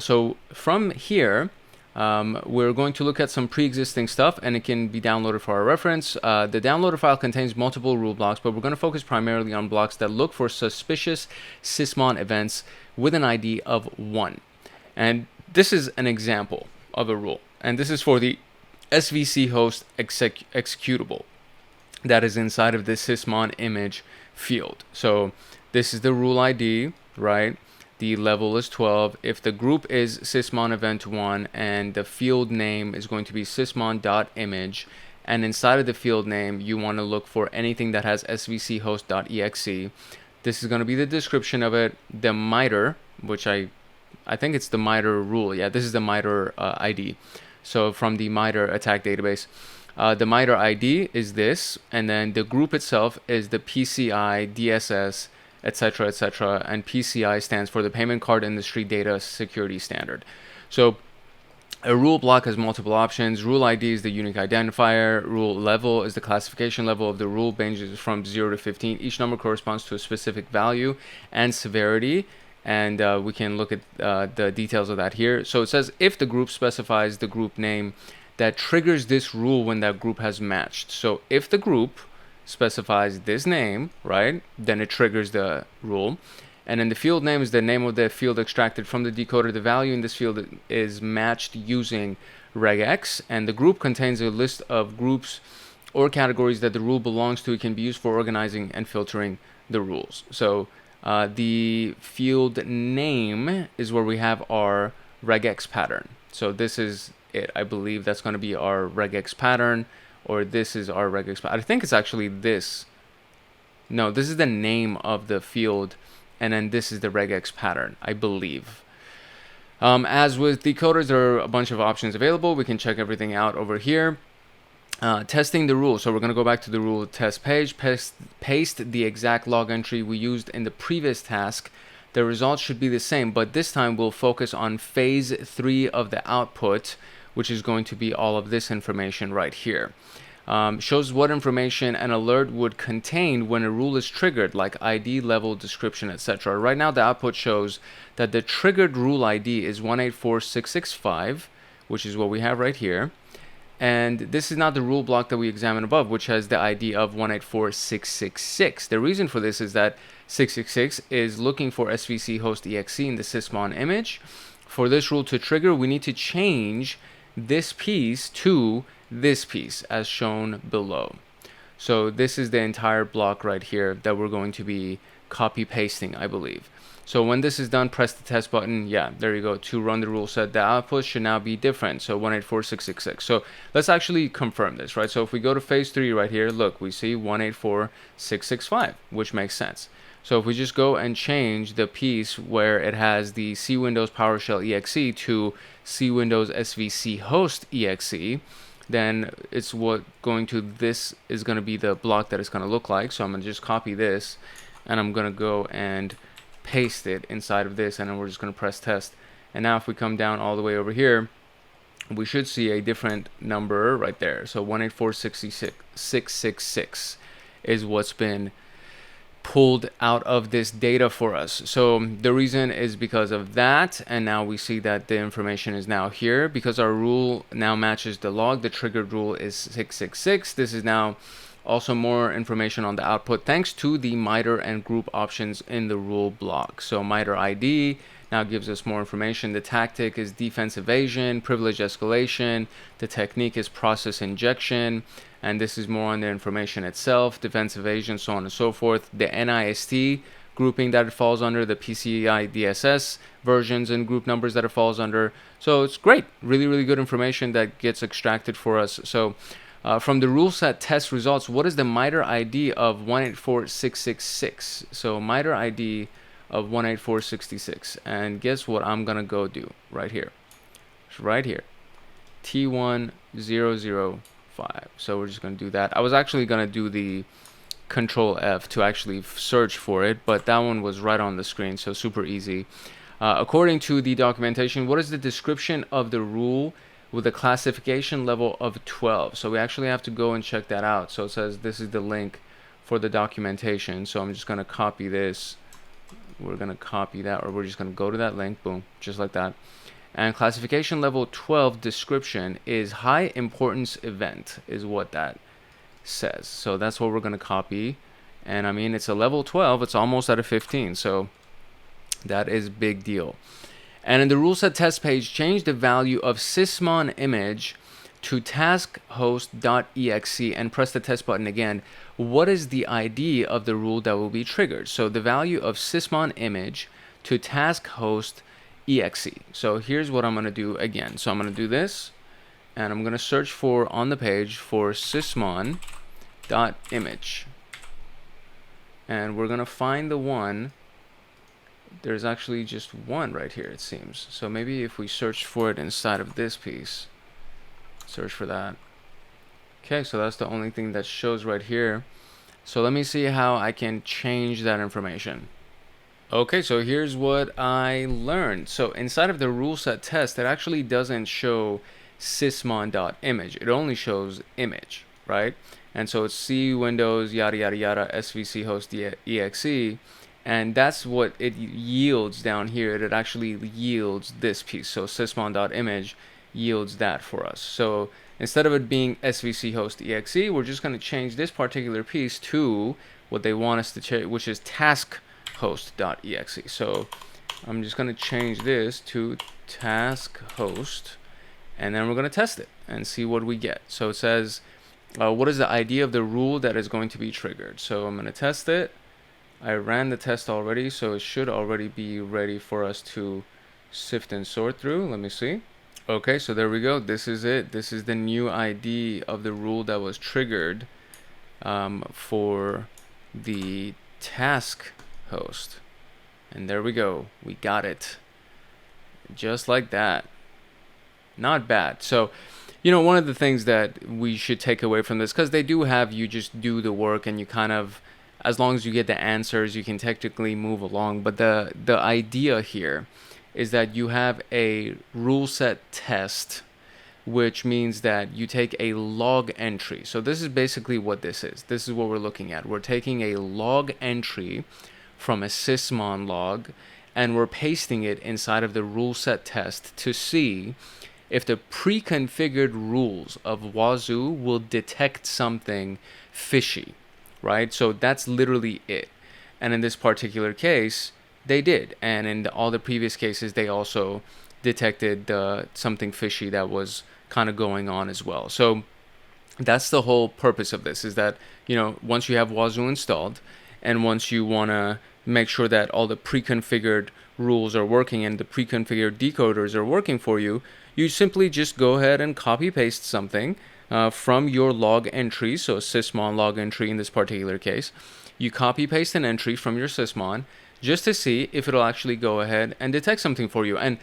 So from here, we're going to look at some pre-existing stuff, and it can be downloaded for our reference. The downloader file contains multiple rule blocks, but we're going to focus primarily on blocks that look for suspicious sysmon events with an ID of 1. And this is an example of a rule, and this is for the SVC host executable that is inside of the sysmon image field. So this is the rule ID, right? The level is 12. If the group is sysmon event 1 and the field name is going to be sysmon.image, and inside of the field name you want to look for anything that has svchost.exe, this is going to be the description of it. The MITRE, which I think it's the MITRE rule. Yeah, this is the MITRE ID. So from the MITRE attack database, the MITRE ID is this, and then the group itself is the PCI DSS, etc., etc., and PCI stands for the Payment Card Industry Data Security Standard. So A rule block has multiple options. Rule ID is the unique identifier. Rule level is the classification level of the rule, ranges from 0 to 15. Each number corresponds to a specific value and severity. And we can look at the details of that here. So it says if the group specifies the group name that triggers this rule when that group has matched. So if the group specifies this name, right, then it triggers the rule. And then the field name is the name of the field extracted from the decoder. The value in this field is matched using regex, and the group contains a list of groups or categories that the rule belongs to. It can be used for organizing and filtering the rules. So the field name is where we have our regex pattern. So this is it. I believe that's going to be our regex pattern, or this is our regex pattern. I think it's actually this. No, this is the name of the field, and then this is the regex pattern, I believe. As with decoders, there are a bunch of options available. We can check everything out over here. Testing the rule. So we're going to go back to the rule test page, paste the exact log entry we used in the previous task. The results should be the same, but this time we'll focus on phase 3 of the output, which is going to be all of this information right here. Shows what information an alert would contain when a rule is triggered, like ID, level, description, etc. Right now the output shows that the triggered rule ID is 184665, which is what we have right here. And this is not the rule block that we examined above, which has the ID of 184666. The reason for this is that 666 is looking for SVC host exe in the sysmon image. For this rule to trigger, we need to change this piece to this piece as shown below. So this is the entire block right here that we're going to be copy pasting, I believe. So when this is done, press the test button. Yeah, there you go. To run the rule set, the output should now be different. So 184666. So let's actually confirm this, right? So if we go to phase 3 right here, look, we see 184665, which makes sense. So if we just go and change the piece where it has the C Windows PowerShell exe to C Windows SVC host exe, then it's this is going to be the block that it's going to look like. So I'm going to just copy this, and I'm going to go and paste it inside of this, and then we're just going to press test. And now if we come down all the way over here, we should see a different number right there. So 184666 is what's been pulled out of this data for us. So the reason is because of that, and now we see that the information is now here because our rule now matches the log. The triggered rule is 666. This is now also more information on the output thanks to the MITRE and group options in the rule block. So MITRE ID now gives us more information. The tactic is defense evasion, privilege escalation. The technique is process injection, and this is more on the information itself, defense evasion, so on and so forth. The NIST grouping that it falls under, the PCI DSS versions and group numbers that it falls under. So it's great, really, really good information that gets extracted for us. So from the rule set test results, what is the MITRE ID of 184666? So MITRE ID of 18466, and guess what I'm gonna go do right here. It's right here, T1005. So we're just gonna do that. I was actually gonna do the Control F to actually search for it, but that one was right on the screen, so super easy. According to the documentation, what is the description of the rule with a classification level of 12? So we actually have to go and check that out. So it says this is the link for the documentation. So I'm just gonna copy this. We're going to copy that, or we're just going to go to that link, boom, just like that. And classification level 12 description is high importance event is what that says. So that's what we're going to copy. And I mean, it's a level 12, it's almost at a 15, so that is big deal. And in the rule set test page, change the value of sysmon image to taskhost.exe and press the test button again. What is the ID of the rule that will be triggered? So the value of sysmon image to taskhost.exe. So here's what I'm going to do again. So I'm going to do this, and I'm going to search for on the page for sysmon.image. And we're going to find the one. There's actually just one right here, it seems. So maybe if we search for it inside of this piece, search for that. Okay, so that's the only thing that shows right here. So let me see how I can change that information. Okay, so here's what I learned. So inside of the rule set test, it actually doesn't show sysmon.image. It only shows image, right? And so it's C Windows yada yada yada svc host exe, and that's what it yields down here. It actually yields this piece. So sysmon.image yields that for us. So instead of it being svc host exe, we're just going to change this particular piece to what they want us to change, which is task host.exe. So I'm just going to change this to task host, and then we're going to test it and see what we get. So it says, what is the ID of the rule that is going to be triggered? So I'm going to test it. I ran the test already, so it should already be ready for us to sift and sort through. Let me see. Okay, so there we go. This is it. This is the new ID of the rule that was triggered for the task host. And there we go. We got it. Just like that. Not bad. So, you know, one of the things that we should take away from this, because they do have you just do the work and you kind of, as long as you get the answers, you can technically move along. But the idea here is that you have a rule set test, which means that you take a log entry. So this is basically what this is. This is what we're looking at. We're taking a log entry from a sysmon log, and we're pasting it inside of the rule set test to see if the pre-configured rules of Wazuh will detect something fishy, right? So that's literally it. And in this particular case, they did. And in all the previous cases, they also detected something fishy that was kind of going on as well. So that's the whole purpose of this, is that, you know, once you have Wazuh installed, and once you want to make sure that all the pre-configured rules are working and the pre-configured decoders are working for you, you simply just go ahead and copy paste something from your log entry. So a sysmon log entry in this particular case, you copy paste an entry from your sysmon just to see if it'll actually go ahead and detect something for you. And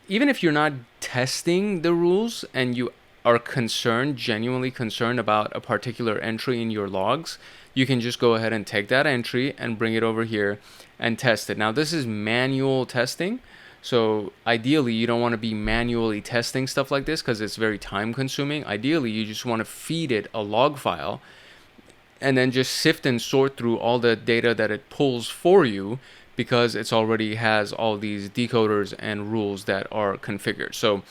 even if you're not testing the rules and you are concerned, genuinely concerned about a particular entry in your logs, you can just go ahead and take that entry and bring it over here and test it. Now, this is manual testing. So ideally, you don't want to be manually testing stuff like this because it's very time consuming. Ideally, you just want to feed it a log file and then just sift and sort through all the data that it pulls for you, because it's already has all these decoders and rules that are configured. So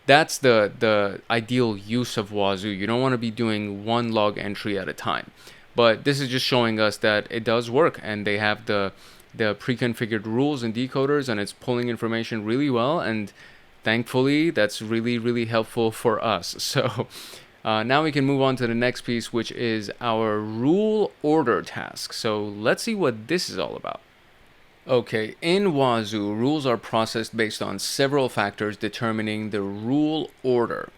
that's the ideal use of Wazuh. You don't want to be doing one log entry at a time. But this is just showing us that it does work, and they have the pre-configured rules and decoders, and it's pulling information really well, and thankfully that's really, really helpful for us. So now we can move on to the next piece, which is our rule order task. So let's see what this is all about. Okay, in Wazuh, rules are processed based on several factors determining the rule order.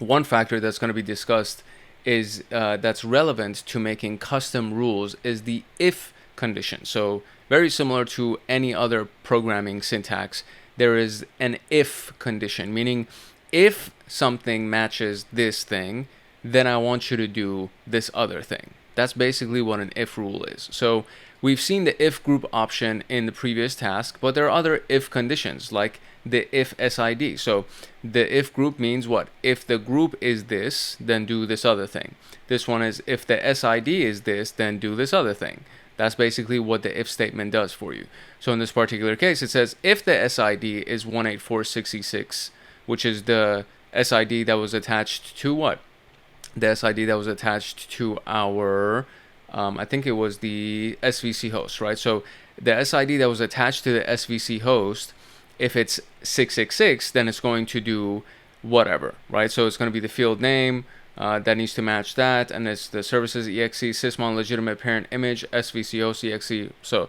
One factor that's going to be discussed is that's relevant to making custom rules is the if condition. So very similar to any other programming syntax, there is an if condition, meaning if something matches this thing, then I want you to do this other thing. That's basically what an if rule is. So we've seen the if group option in the previous task, but there are other if conditions like the if SID. So the if group means what? If the group is this, then do this other thing. This one is if the SID is this, then do this other thing. That's basically what the if statement does for you. So in this particular case, it says if the SID is 18466, which is the SID that was attached to what? The SID that was attached to our, I think it was the SVC host, right? So the SID that was attached to the SVC host, if it's 666, then it's going to do whatever, right? So it's going to be the field name that needs to match that, and it's the services exe sysmon legitimate parent image svc host exe. So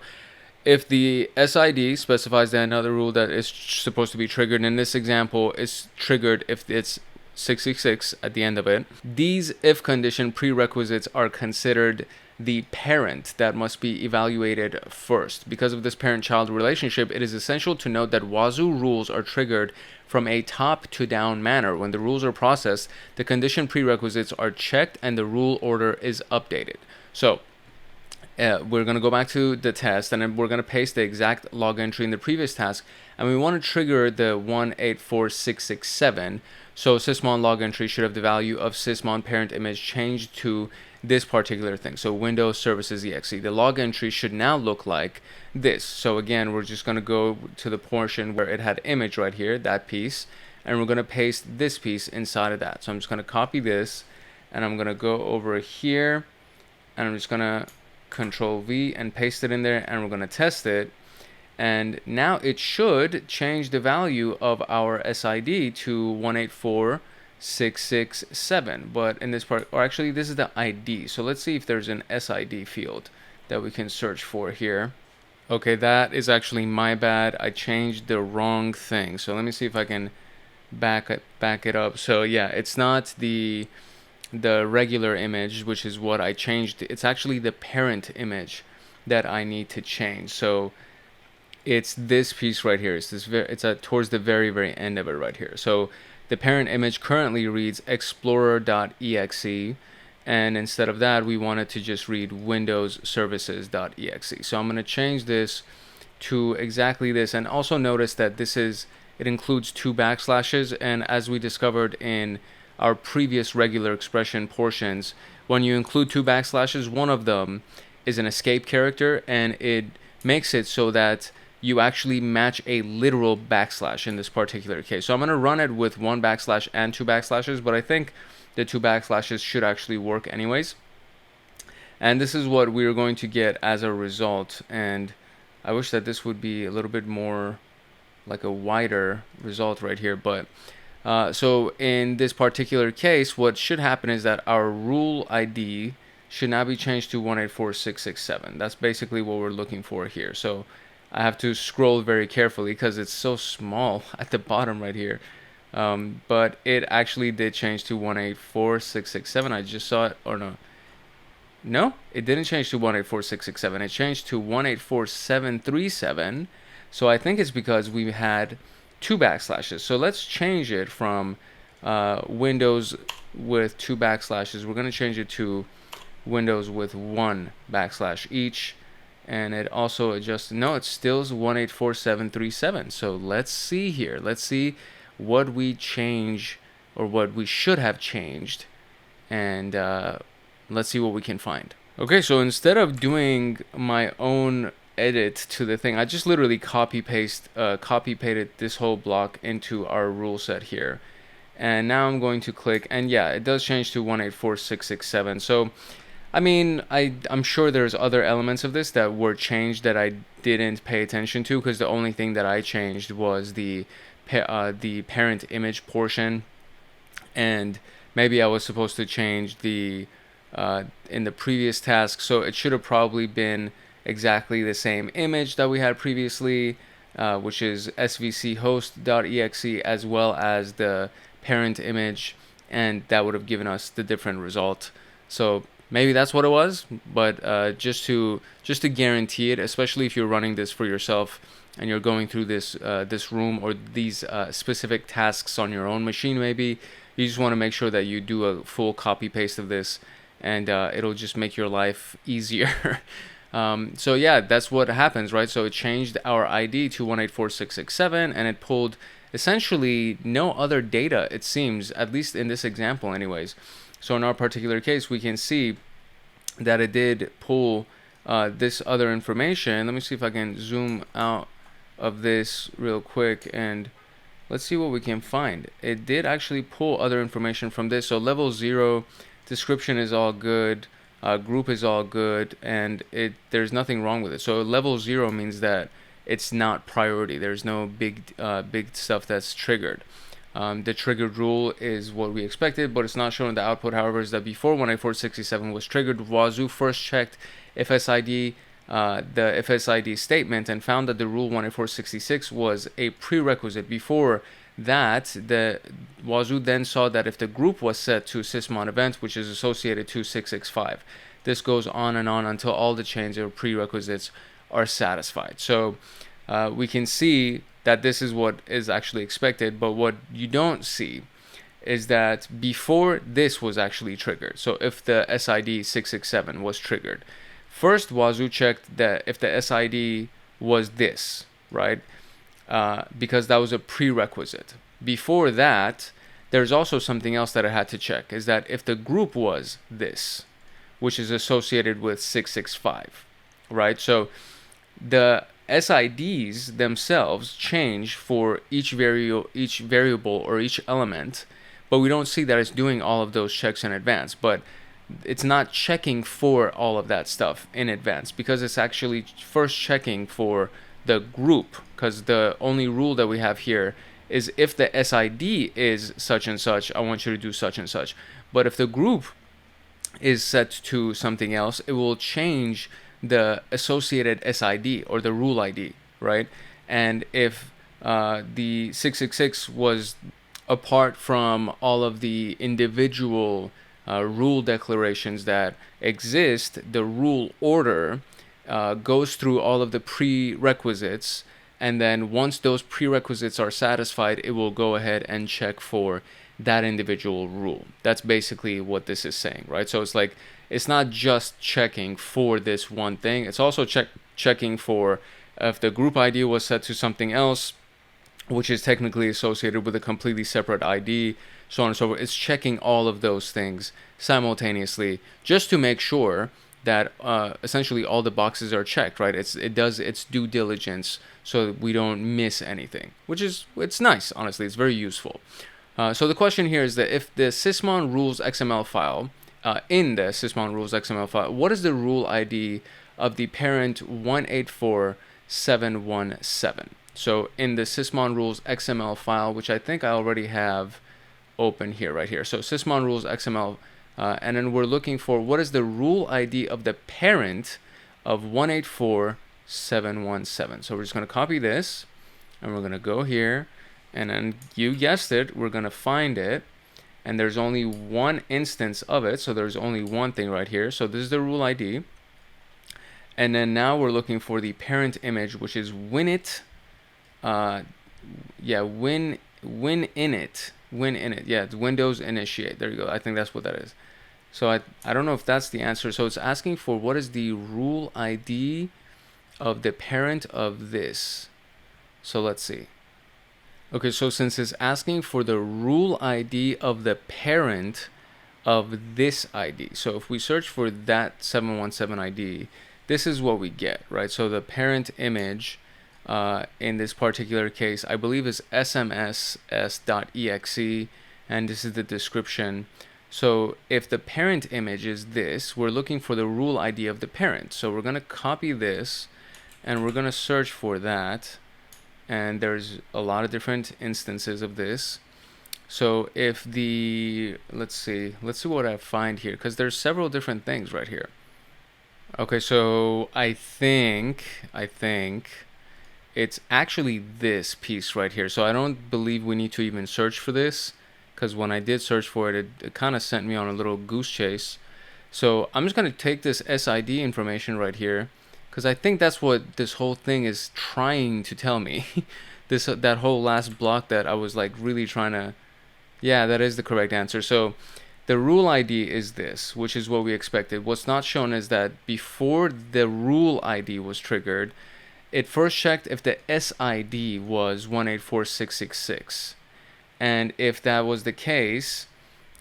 if the SID specifies that another rule that is supposed to be triggered, in this example, is triggered if it's 666 at the end of it. These if condition prerequisites are considered the parent that must be evaluated first. Because of this parent-child relationship, it is essential to note that Wazuh rules are triggered from a top-to-down manner. When the rules are processed, the condition prerequisites are checked and the rule order is updated. So we're going to go back to the test, and then we're going to paste the exact log entry in the previous task, and we want to trigger the 184667. So sysmon log entry should have the value of sysmon parent image changed to this particular thing. So Windows services exe. The log entry should now look like this. So again, we're just going to go to the portion where it had image right here, that piece, and we're going to paste this piece inside of that. So I'm just going to copy this, and I'm going to go over here, and I'm just going to Control V and paste it in there, and we're going to test it. And now it should change the value of our SID to 184667. But in this part, or actually this is the ID. So let's see if there's an SID field that we can search for here. Okay, that is actually my bad. I changed the wrong thing. So let me see if I can back it up. So yeah, it's not the regular image, which is what I changed. It's actually the parent image that I need to change. So it's this piece right here. It's this towards the very end of it right here. So the parent image currently reads explorer.exe, and instead of that we wanted to just read windows services.exe. So I'm going to change this to exactly this, and also notice that it includes 2 backslashes, and as we discovered in our previous regular expression portions, when you include 2 backslashes, one of them is an escape character, and it makes it so that you actually match a literal backslash in this particular case. So I'm going to run it with 1 backslash and 2 backslashes, but I think the 2 backslashes should actually work anyways. And this is what we're going to get as a result, and I wish that this would be a little bit more like a wider result right here, but so in this particular case, what should happen is that our rule ID should now be changed to 184667. That's basically what we're looking for here. So I have to scroll very carefully because it's so small at the bottom right here. But it actually did change to 184667. I just saw it, or no. No, it didn't change to 184667. It changed to 184737. So I think it's because we had 2 backslashes. So let's change it from Windows with 2 backslashes. We're going to change it to Windows with 1 backslash each. And it also adjusted. No, it still is 184737. So let's see here. Let's see what we change, or what we should have changed. And let's see what we can find. Okay, so instead of doing my own edit to the thing, I just literally copy pasted this whole block into our rule set here, and now I'm going to click, and yeah, it does change to 184667. So I mean, I'm sure there's other elements of this that were changed that I didn't pay attention to, because the only thing that I changed was the parent image portion, and maybe I was supposed to change the in the previous task, so it should have probably been exactly the same image that we had previously, which is svchost.exe, as well as the parent image, and that would have given us the different result. So maybe that's what it was, but just to guarantee it, especially if you're running this for yourself and you're going through this room or these specific tasks on your own machine, maybe you just want to make sure that you do a full copy paste of this, and it'll just make your life easier. So yeah, that's what happens, right? So it changed our ID to 184667, and it pulled essentially no other data, it seems, at least in this example anyways. So in our particular case, we can see that it did pull this other information. Let me see if I can zoom out of this real quick, and let's see what we can find. It did actually pull other information from this. So level 0, description is all good, group is all good, and there's nothing wrong with it. So level 0 means that it's not priority. There's no big stuff that's triggered. The triggered rule is what we expected, but it's not shown in the output. However, is that before 184667 was triggered, Wazuh first checked FSID, the FSID statement, and found that the rule 1846 was a prerequisite. Before that, the Wazuh then saw that if the group was set to sysmon event, which is associated to 665, this goes on and on until all the chains or prerequisites are satisfied. So we can see that this is what is actually expected, but what you don't see is that before this was actually triggered, so if the SID 667 was triggered, first Wazuh checked that if the SID was this, right? Because that was a prerequisite. Before that, there's also something else that I had to check, is that if the group was this, which is associated with 665, right? So the SIDs themselves change for each variable or each element, but we don't see that it's doing all of those checks in advance. But it's not checking for all of that stuff in advance, because it's actually first checking for the group, because the only rule that we have here is if the SID is such and such, I want you to do such and such. But if the group is set to something else, it will change the associated SID or the rule ID, right? And if the 666 was apart from all of the individual rule declarations that exist, the rule order goes through all of the prerequisites, and then once those prerequisites are satisfied, it will go ahead and check for that individual rule. That's basically what this is saying, right? So it's like, it's not just checking for this one thing, it's also checking for if the group ID was set to something else, which is technically associated with a completely separate ID, so on and so forth. It's checking all of those things simultaneously just to make sure that essentially all the boxes are checked, right? It does its due diligence so that we don't miss anything, it's nice, honestly. It's very useful. So the question here is that if the sysmon rules XML file, in the sysmon rules XML file, what is the rule ID of the parent 184717? So in the sysmon rules XML file, which I think I already have open here, right here. So sysmon rules XML, and then we're looking for what is the rule ID of the parent of 184717. So we're just going to copy this, and we're going to go here, and then you guessed it, we're going to find it, and there's only one instance of it, so there's only one thing right here. So this is the rule ID, and then now we're looking for the parent image, which is winit. Win init. Yeah, it's Windows initiate. There you go. I think that's what that is. So I don't know if that's the answer. So it's asking for what is the rule ID of the parent of this. So let's see. Okay, so since it's asking for the rule ID of the parent of this ID, so if we search for that 717 ID, this is what we get, right? So the parent image in this particular case, I believe is smss.exe, and this is the description. So if the parent image is this, we're looking for the rule ID of the parent. So we're going to copy this, and we're going to search for that. And there's a lot of different instances of this. So if the, let's see what I find here, because there's several different things right here. Okay, so I think it's actually this piece right here. So I don't believe we need to even search for this, because when I did search for it, it kind of sent me on a little goose chase. So I'm just going to take this SID information right here, because I think that's what this whole thing is trying to tell me. That whole last block that I was like really trying to, yeah, that is the correct answer. So the rule ID is this, which is what we expected. What's not shown is that before the rule ID was triggered, it first checked if the SID was 184666. And if that was the case,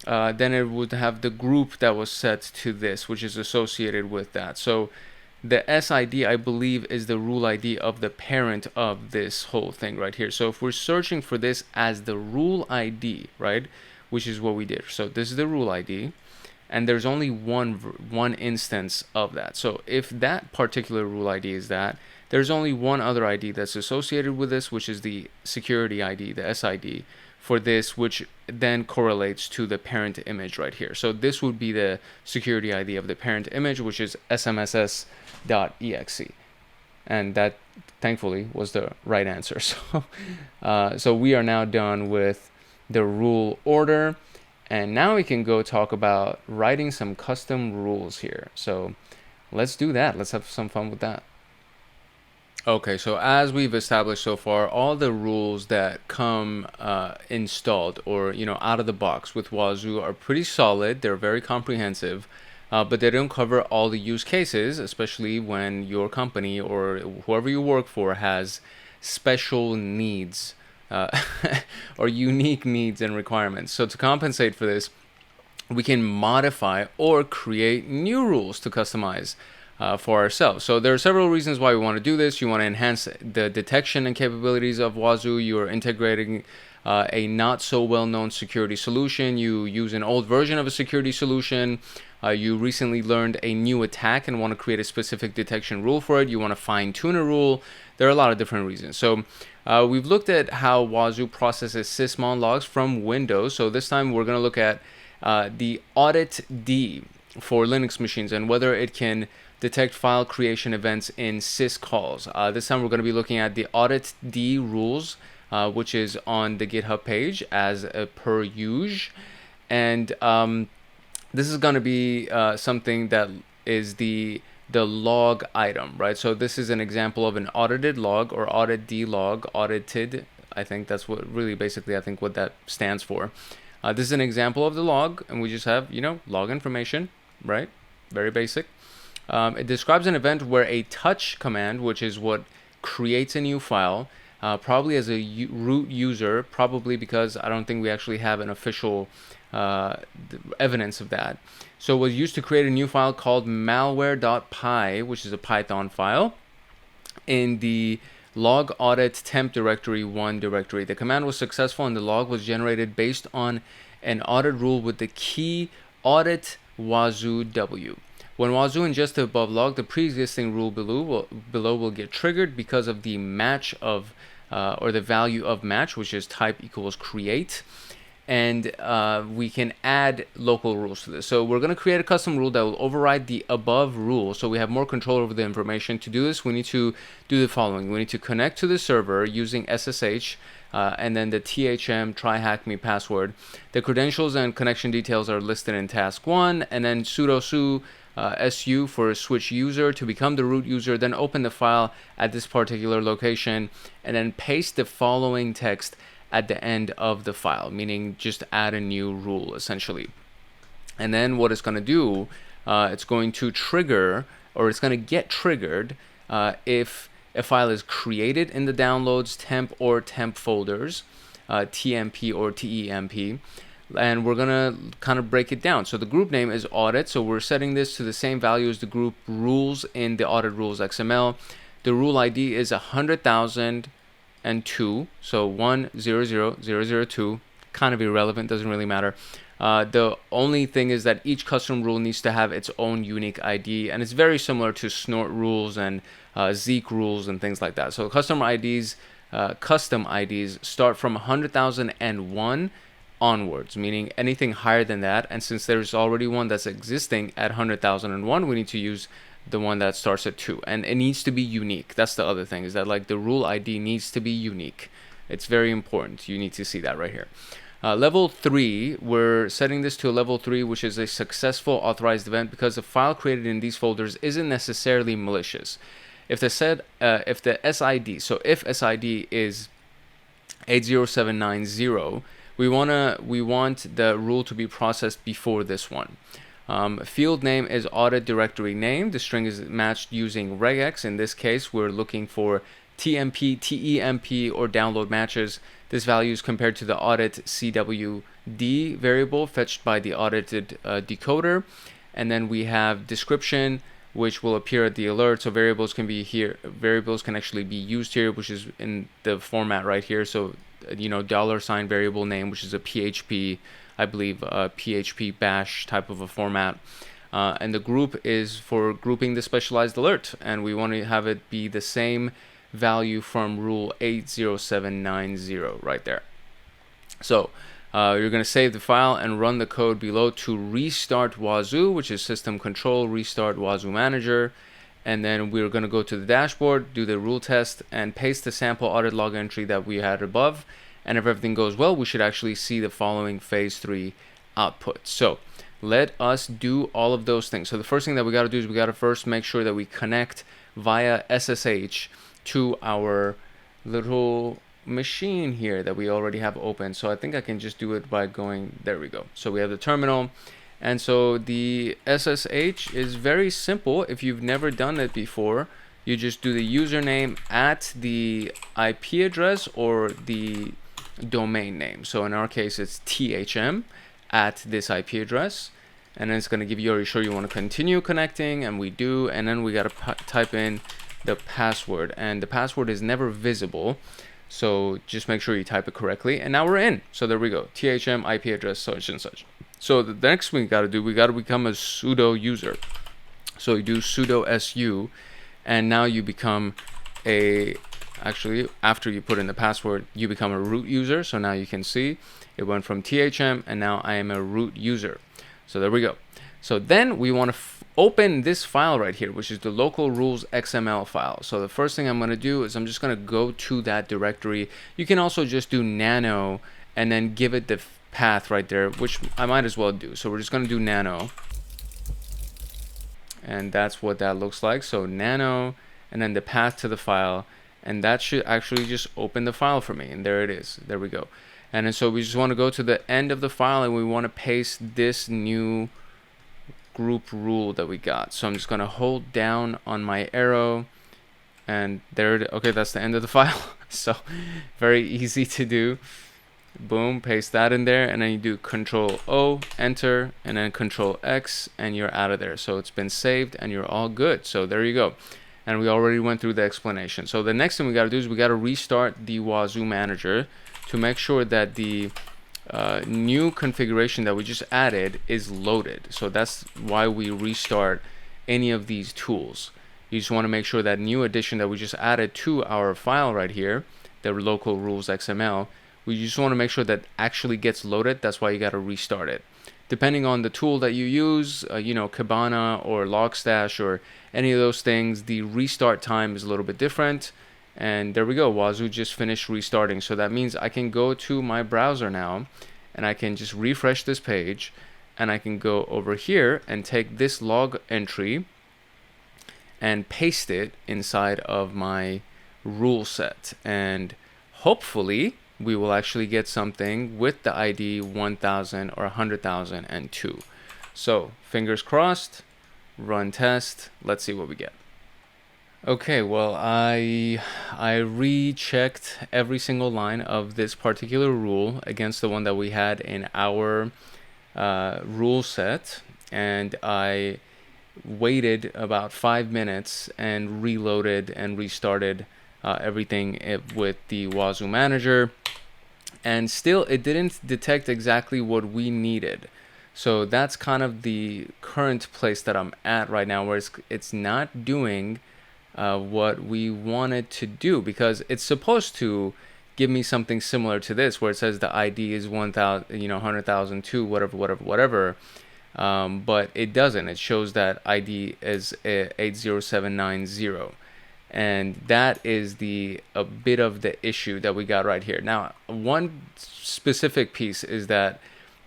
then it would have the group that was set to this, which is associated with that. So the SID, I believe, is the rule ID of the parent of this whole thing right here. So if we're searching for this as the rule ID, right, which is what we did. So this is the rule ID, and there's only one instance of that. So if that particular rule ID is that, there's only one other ID that's associated with this, which is the security ID, the SID, for this, which then correlates to the parent image right here. So this would be the security ID of the parent image, which is smss.exe. And that, thankfully, was the right answer. So we are now done with the rule order. And now we can go talk about writing some custom rules here. So let's do that. Let's have some fun with that. Okay, so as we've established so far, all the rules that come installed or out of the box with Wazuh are pretty solid. They're very comprehensive. but they don't cover all the use cases, especially when your company or whoever you work for has special needs or unique needs and requirements. So to compensate for this, we can modify or create new rules to customize for ourselves. So there are several reasons why we want to do this. You want to enhance the detection and capabilities of Wazuh. You're integrating a not so well-known security solution. You use an old version of a security solution. You recently learned a new attack and want to create a specific detection rule for it. You want to fine-tune a rule. There are a lot of different reasons. So we've looked at how Wazuh processes sysmon logs from Windows. So this time we're going to look at the audit D for Linux machines and whether it can detect file creation events in syscalls. This time we're going to be looking at the audit D rules, which is on the GitHub page as per usual. And this is going to be something that is the log item, right? So this is an example of an audited log or audit D log, audited. I think that's what really basically I think what that stands for. This is an example of the log, and we just have, log information, right? Very basic. It describes an event where a touch command, which is what creates a new file, probably as a root user, probably because I don't think we actually have an official evidence of that. So it was used to create a new file called malware.py, which is a Python file, in the log audit temp directory 1 directory. The command was successful and the log was generated based on an audit rule with the key audit Wazuh W. When Wazuh ingests the above log, the pre-existing rule below will get triggered because of the match of or the value of match, which is type equals create. And we can add local rules to this. So we're going to create a custom rule that will override the above rule, so we have more control over the information. To do this, we need to do the following. We need to connect to the server using SSH and then the THM TryHackMe password. The credentials and connection details are listed in task 1, and then sudo su for switch user to become the root user, then open the file at this particular location, and then paste the following text at the end of the file, meaning just add a new rule essentially. And then what it's going to do, it's going to trigger, or it's going to get triggered if a file is created in the downloads temp or temp folders, TMP or TEMP. And we're going to kind of break it down. So the group name is audit. So we're setting this to the same value as the group rules in the audit rules XML. The rule ID is 100,002. So 100002, kind of irrelevant, doesn't really matter. The only thing is that each custom rule needs to have its own unique ID, and it's very similar to snort rules and Zeek rules and things like that. So custom IDs start from 100,001 onwards, meaning anything higher than that. And since there's already one that's existing at 100,001, we need to use the one that starts at 2, and it needs to be unique. That's the other thing, is that like the rule ID needs to be unique. It's very important. You need to see that right here. Level 3, we're setting this to a level 3, which is a successful authorized event, because the file created in these folders isn't necessarily malicious. If the SID, so if SID is 80790, we want the rule to be processed before this one. Field name is audit directory name. The string is matched using regex. In this case, we're looking for TMP, TEMP, or download matches. This value is compared to the audit CWD variable fetched by the audited decoder. And then we have description, which will appear at the alert. So variables can be here. Variables can actually be used here, which is in the format right here. So $ variable name, which is a PHP, I believe, PHP bash type of a format. And the group is for grouping the specialized alert, and we want to have it be the same value from rule 80790 right there. So you're going to save the file and run the code below to restart Wazuh, which is system control, restart Wazuh manager. And then we're going to go to the dashboard, do the rule test, and paste the sample audit log entry that we had above. And if everything goes well, we should actually see the following phase 3 output. So let us do all of those things. So the first thing that we got to do is we got to first make sure that we connect via SSH to our little machine here that we already have open. So I think I can just do it by going, there we go. So we have the terminal, And so the SSH is very simple. If you've never done it before, you just do the username at the IP address or the domain name. So in our case, it's THM at this IP address. And then it's going to give you, are you sure you want to continue connecting? And we do. And then we got to type in the password. And the password is never visible. So just make sure you type it correctly. And now we're in. So there we go. THM IP address such and such. So the next thing we got to do, we got to become a sudo user. So you do sudo su. And now you become actually, after you put in the password, you become a root user. So now you can see it went from THM and now I am a root user. So there we go. So then we want to open this file right here, which is the local rules XML file. So the first thing I'm going to do is I'm just going to go to that directory. You can also just do nano and then give it the path right there, which I might as well do. So we're just going to do nano. And that's what that looks like. So nano and then the path to the file. And that should actually just open the file for me. And there it is. There we go. And then so we just want to go to the end of the file and we want to paste this new group rule that we got. So I'm just going to hold down on my arrow and there it is. Okay, that's the end of the file. So very easy to do. Boom, paste that in there and then you do Control O, enter, and then Control X and you're out of there. So it's been saved and you're all good. So there you go. And we already went through the explanation. So the next thing we got to do is we got to restart the Wazuh manager to make sure that the new configuration that we just added is loaded. So that's why we restart any of these tools. You just want to make sure that new addition that we just added to our file right here, the local rules XML, we just want to make sure that actually gets loaded. That's why you got to restart it. Depending on the tool that you use, you know, Kibana or Logstash or any of those things, the restart time is a little bit different. And there we go. Wazuh just finished restarting. So that means I can go to my browser now and I can just refresh this page and I can go over here and take this log entry and paste it inside of my rule set. And hopefully we will actually get something with the ID 1000 or 100,002. So fingers crossed, run test. Let's see what we get. Okay, well, I rechecked every single line of this particular rule against the one that we had in our rule set, and I waited about 5 minutes and reloaded and restarted everything with the Wazuh manager, and still it didn't detect exactly what we needed. So that's kind of the current place that I'm at right now, where it's not doing what we wanted to do, because it's supposed to give me something similar to this where it says the ID is 1000, you know, 100,002, whatever, but it doesn't. It shows that ID is 80790, and that is a bit of the issue that we got right here. Now, one specific piece is that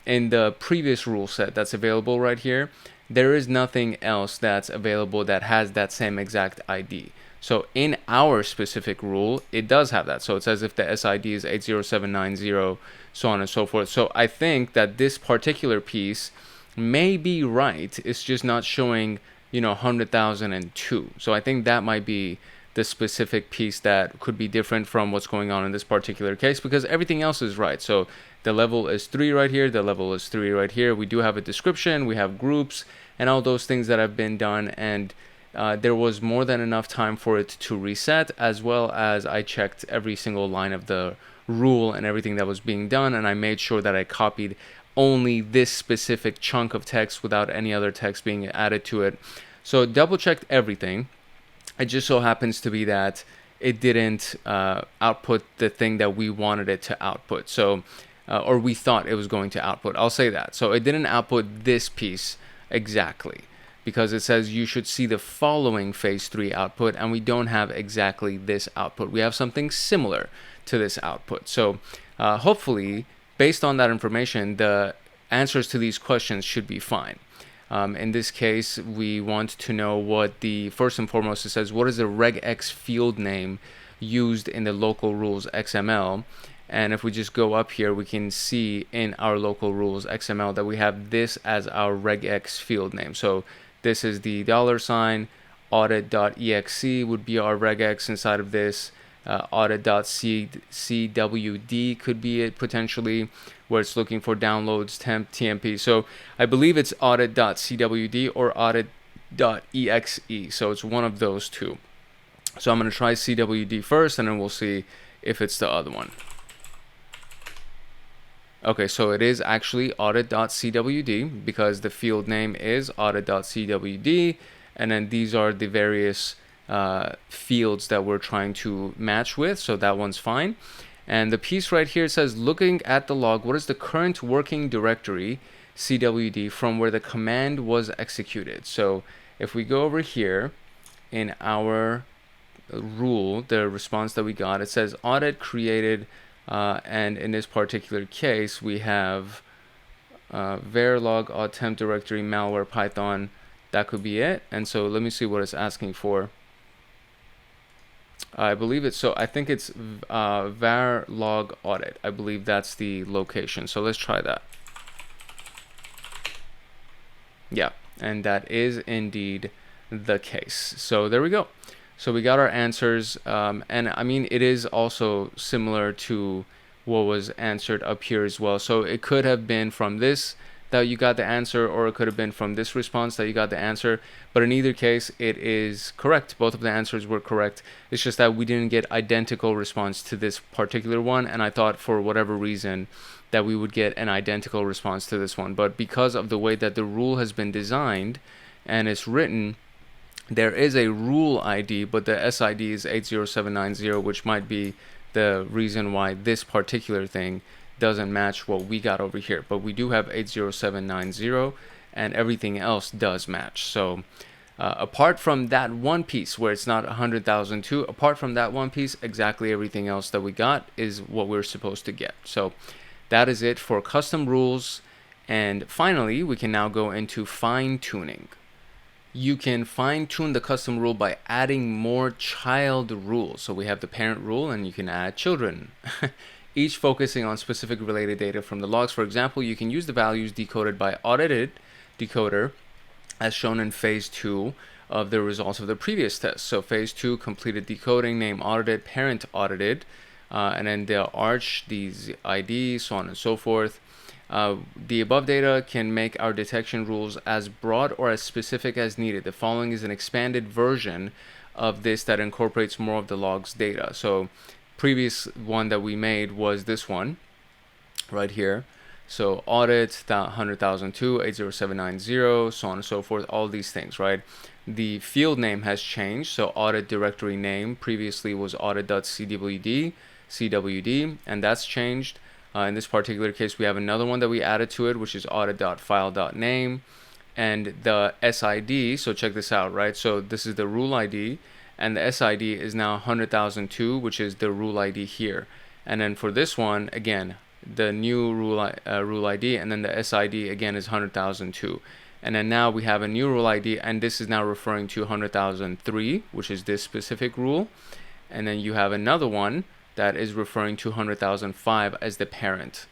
in the previous rule set that's available right here, there is nothing else that's available that has that same exact ID. So in our specific rule, it does have that. So it says if the SID is 80790, so on and so forth. So I think that this particular piece may be right. It's just not showing, you know, 100,002. So I think that might be the specific piece that could be different from what's going on in this particular case, because everything else is right. So the level is 3 right here, the level is 3 right here. We do have a description, we have groups, and all those things that have been done, and there was more than enough time for it to reset, as well as I checked every single line of the rule and everything that was being done, and I made sure that I copied only this specific chunk of text without any other text being added to it. So double checked everything. It just so happens to be that it didn't output the thing that we wanted it to output. So, or we thought it was going to output. I'll say that. So it didn't output this piece exactly, because it says you should see the following phase 3 output, and we don't have exactly this output. We have something similar to this output. So hopefully, based on that information, the answers to these questions should be fine. In this case, we want to know what the, first and foremost, it says, what is the regex field name used in the local rules XML? And if we just go up here, we can see in our local rules XML that we have this as our regex field name. So this is the $, audit.exe would be our regex inside of this. Audit.cwd could be it potentially, where it's looking for downloads, temp, TMP. So I believe it's audit.cwd or audit.exe. So it's one of those two. So I'm going to try CWD first, and then we'll see if it's the other one. Okay, so it is actually audit.cwd because the field name is audit.cwd, and then these are the various fields that we're trying to match with, so that one's fine. And the piece right here says, looking at the log, what is the current working directory, CWD, from where the command was executed? So if we go over here in our rule, the response that we got, it says audit created, and in this particular case we have verilog aud temp directory malware python. That could be it. And so let me see what it's asking for. I believe it's, so I think it's verilog audit. I believe that's the location. So let's try that. Yeah, and that is indeed the case. So there we go. So we got our answers, and I mean, it is also similar to what was answered up here as well. So it could have been from this that you got the answer, or it could have been from this response that you got the answer. But in either case, it is correct. Both of the answers were correct. It's just that we didn't get identical response to this particular one, and I thought for whatever reason that we would get an identical response to this one. But because of the way that the rule has been designed and it's written, there is a rule ID, but the SID is 80790, which might be the reason why this particular thing doesn't match what we got over here. But we do have 80790, and everything else does match. So apart from that one piece where it's not 100,002, apart from that one piece, exactly everything else that we got is what we're supposed to get. So that is it for custom rules. And finally, we can now go into fine-tuning. You can fine-tune the custom rule by adding more child rules. So we have the parent rule, and you can add children, each focusing on specific related data from the logs. For example, you can use the values decoded by audited decoder as shown in phase 2 of the results of the previous test. So phase 2, completed decoding, name audited, parent audited, and then the arch, these IDs, so on and so forth. The above data can make our detection rules as broad or as specific as needed. The following is an expanded version of this that incorporates more of the logs data. So previous one that we made was this one right here. So audit 100,002, 80790, so on and so forth, all these things, right? The field name has changed. So audit directory name previously was audit.cwd, and that's changed. In this particular case, we have another one that we added to it, which is audit.file.name, and the SID. So check this out, right? So this is the rule ID, and the SID is now 100,002, which is the rule ID here. And then for this one, again, the new rule ID, and then the SID again is 100,002. And then now we have a new rule ID, and this is now referring to 100,003, which is this specific rule. And then you have another one that is referring to 100,005 as the parent.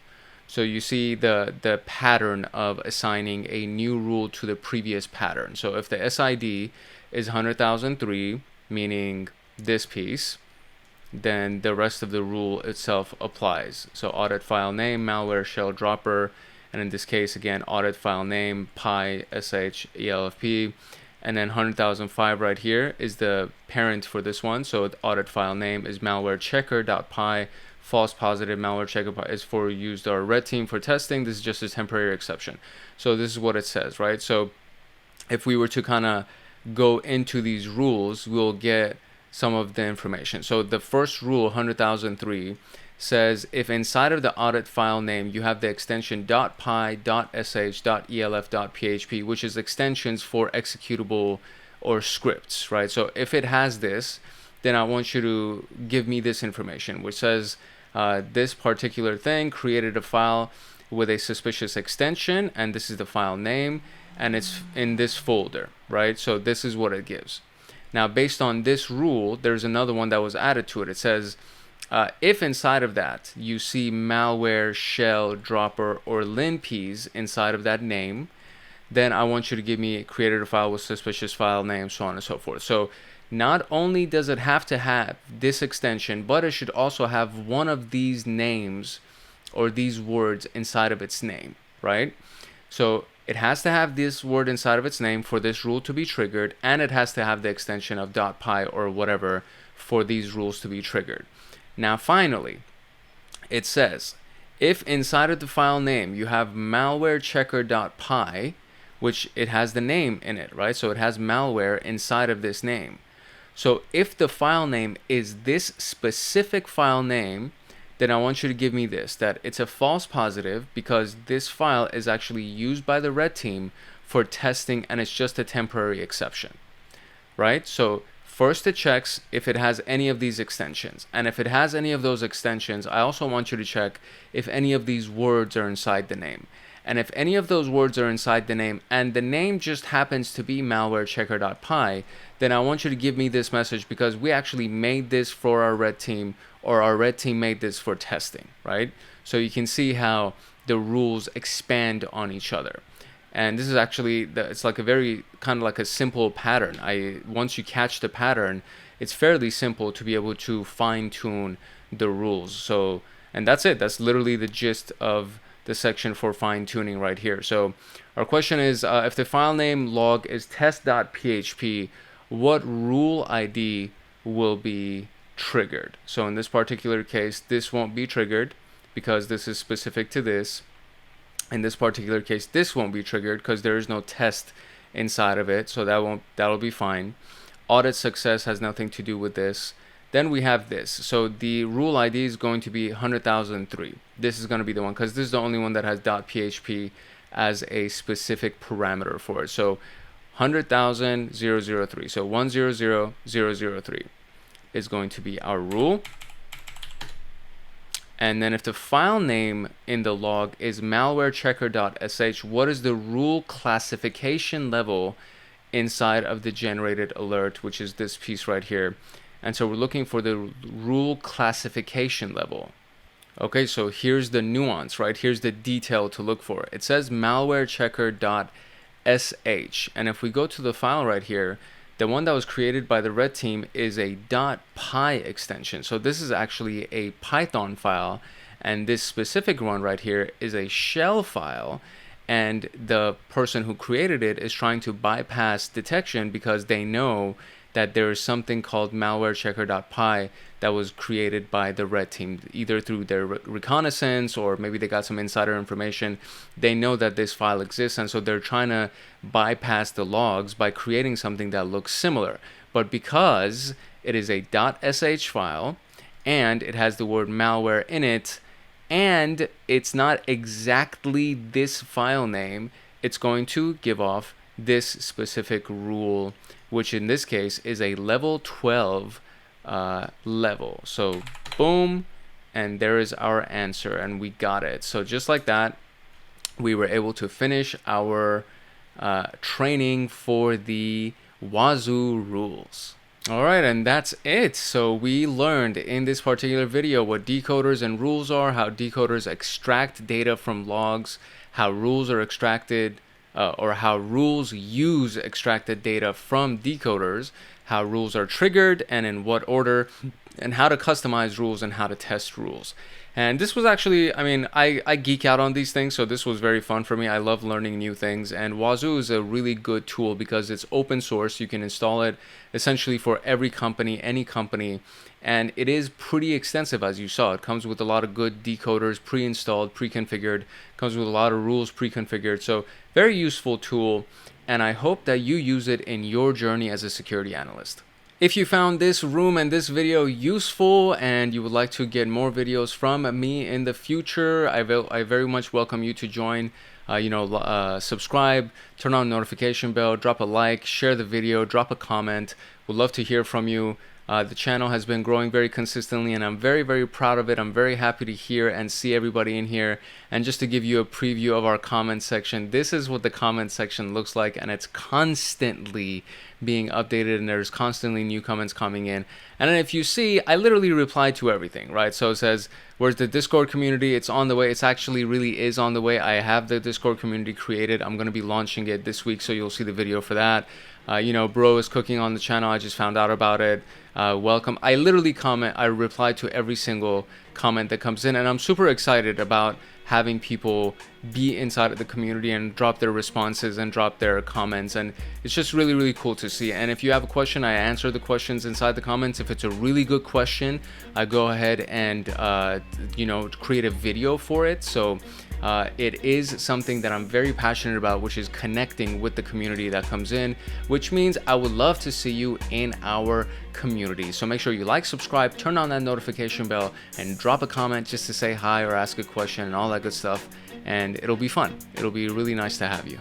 So you see the pattern of assigning a new rule to the previous pattern. So if the SID is 100,003, meaning this piece, then the rest of the rule itself applies. So audit file name, malware shell dropper, and in this case, again, audit file name, pi, sh, elfp, and then 100,005 right here is the parent for this one. So the audit file name is malware checker.py, false positive malware checker is for used our red team for testing. This is just a temporary exception. So this is what it says, right? So if we were to kind of go into these rules, we'll get some of the information. So the first rule, 100,003, says if inside of the audit file name you have the extension .py, .sh, .elf, .php, which is extensions for executable or scripts, right? So if it has this, then I want you to give me this information, which says this particular thing created a file with a suspicious extension, and this is the file name, and it's in this folder, right? So this is what it gives. Now, based on this rule, there's another one that was added to it. It says If inside of that you see malware, shell, dropper, or linpeas inside of that name, then I want you to give me created a file with suspicious file name, so on and so forth. So not only does it have to have this extension, but it should also have one of these names or these words inside of its name, right? So it has to have this word inside of its name for this rule to be triggered, and it has to have the extension of .py or whatever for these rules to be triggered. Now finally, it says, if inside of the file name you have malwarechecker.py, which it has the name in it, right? So it has malware inside of this name. So if the file name is this specific file name, then I want you to give me this, that it's a false positive because this file is actually used by the red team for testing and it's just a temporary exception, right? So first it checks if it has any of these extensions. And if it has any of those extensions, I also want you to check if any of these words are inside the name. And if any of those words are inside the name and the name just happens to be malwarechecker.py, then I want you to give me this message because we actually made this for our red team, or our red team made this for testing, right? So you can see how the rules expand on each other. And this is actually, it's like a very kind of like a simple pattern. Once you catch the pattern, it's fairly simple to be able to fine tune the rules. So, and that's it. That's literally the gist of the section for fine tuning right here. So our question is, if the file name log is test.php, what rule ID will be triggered? So in this particular case, this won't be triggered because this is specific to this. In this particular case, this won't be triggered because there is no test inside of it, so that'll be fine. Audit success has nothing to do with this. Then we have this. So the rule ID is going to be 100,003. This is going to be the one because this is the only one that has .php as a specific parameter for it. So 100,003. So 100,003 is going to be our rule. And then if the file name in the log is malwarechecker.sh, what is the rule classification level inside of the generated alert, which is this piece right here. And so we're looking for the rule classification level. Okay, so here's the nuance, right? Here's the detail to look for. It says malwarechecker.sh. And if we go to the file right here, the one that was created by the red team is a .py extension. So this is actually a Python file. And this specific one right here is a shell file. And the person who created it is trying to bypass detection because they know that there is something called malwarechecker.py that was created by the red team, either through their reconnaissance or maybe they got some insider information. They know that this file exists, and so they're trying to bypass the logs by creating something that looks similar. But because it is a .sh file and it has the word malware in it, and it's not exactly this file name, it's going to give off this specific rule, which in this case is a level 12 level. So boom, and there is our answer, and we got it. So just like that, we were able to finish our training for the Wazuh rules. All right, and that's it. So we learned in this particular video what decoders and rules are, how decoders extract data from logs, how rules are extracted, or how rules use extracted data from decoders, how rules are triggered and in what order, and how to customize rules and how to test rules. And this was actually, I mean, I geek out on these things, so this was very fun for me. I love learning new things, and Wazuh is a really good tool because it's open source. You can install it essentially for every company, any company, and it is pretty extensive, as you saw. It comes with a lot of good decoders pre-installed, pre-configured, comes with a lot of rules pre-configured, so very useful tool, and I hope that you use it in your journey as a security analyst. If you found this room and this video useful and you would like to get more videos from me in the future, I very much welcome you to join, subscribe, turn on notification bell, drop a like, share the video, drop a comment. Would love to hear from you. The channel has been growing very consistently, and I'm very proud of it. I'm very happy to hear and see everybody in here. And just to give you a preview of our comment section, this is what the comment section looks like, and it's constantly being updated, and there's constantly new comments coming in. And then if you see, I literally reply to everything, right? So it says, where's the Discord community? It's on the way. It's actually really is on the way. I have the Discord community created. I'm going to be launching it this week, so you'll see the video for that. You know, bro is cooking on the channel. I just found out about it. Welcome. I literally I reply to every single comment that comes in, and I'm super excited about having people be inside of the community and drop their responses and drop their comments, and it's just really cool to see. And if you have a question, I answer the questions inside the comments. If it's a really good question, I go ahead and you know, create a video for it. So it is something that I'm very passionate about, which is connecting with the community that comes in, which means I would love to see you in our community. So make sure you like, subscribe, turn on that notification bell, and drop a comment just to say hi or ask a question and all that good stuff. And it'll be fun. It'll be really nice to have you.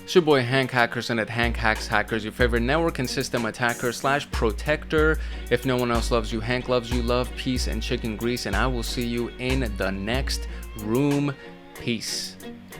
It's your boy Hank Hackerson at Hank Hacks Hackers, your favorite network and system attacker / protector. If no one else loves you, Hank loves you. Love, peace, and chicken grease. And I will see you in the next room. Peace.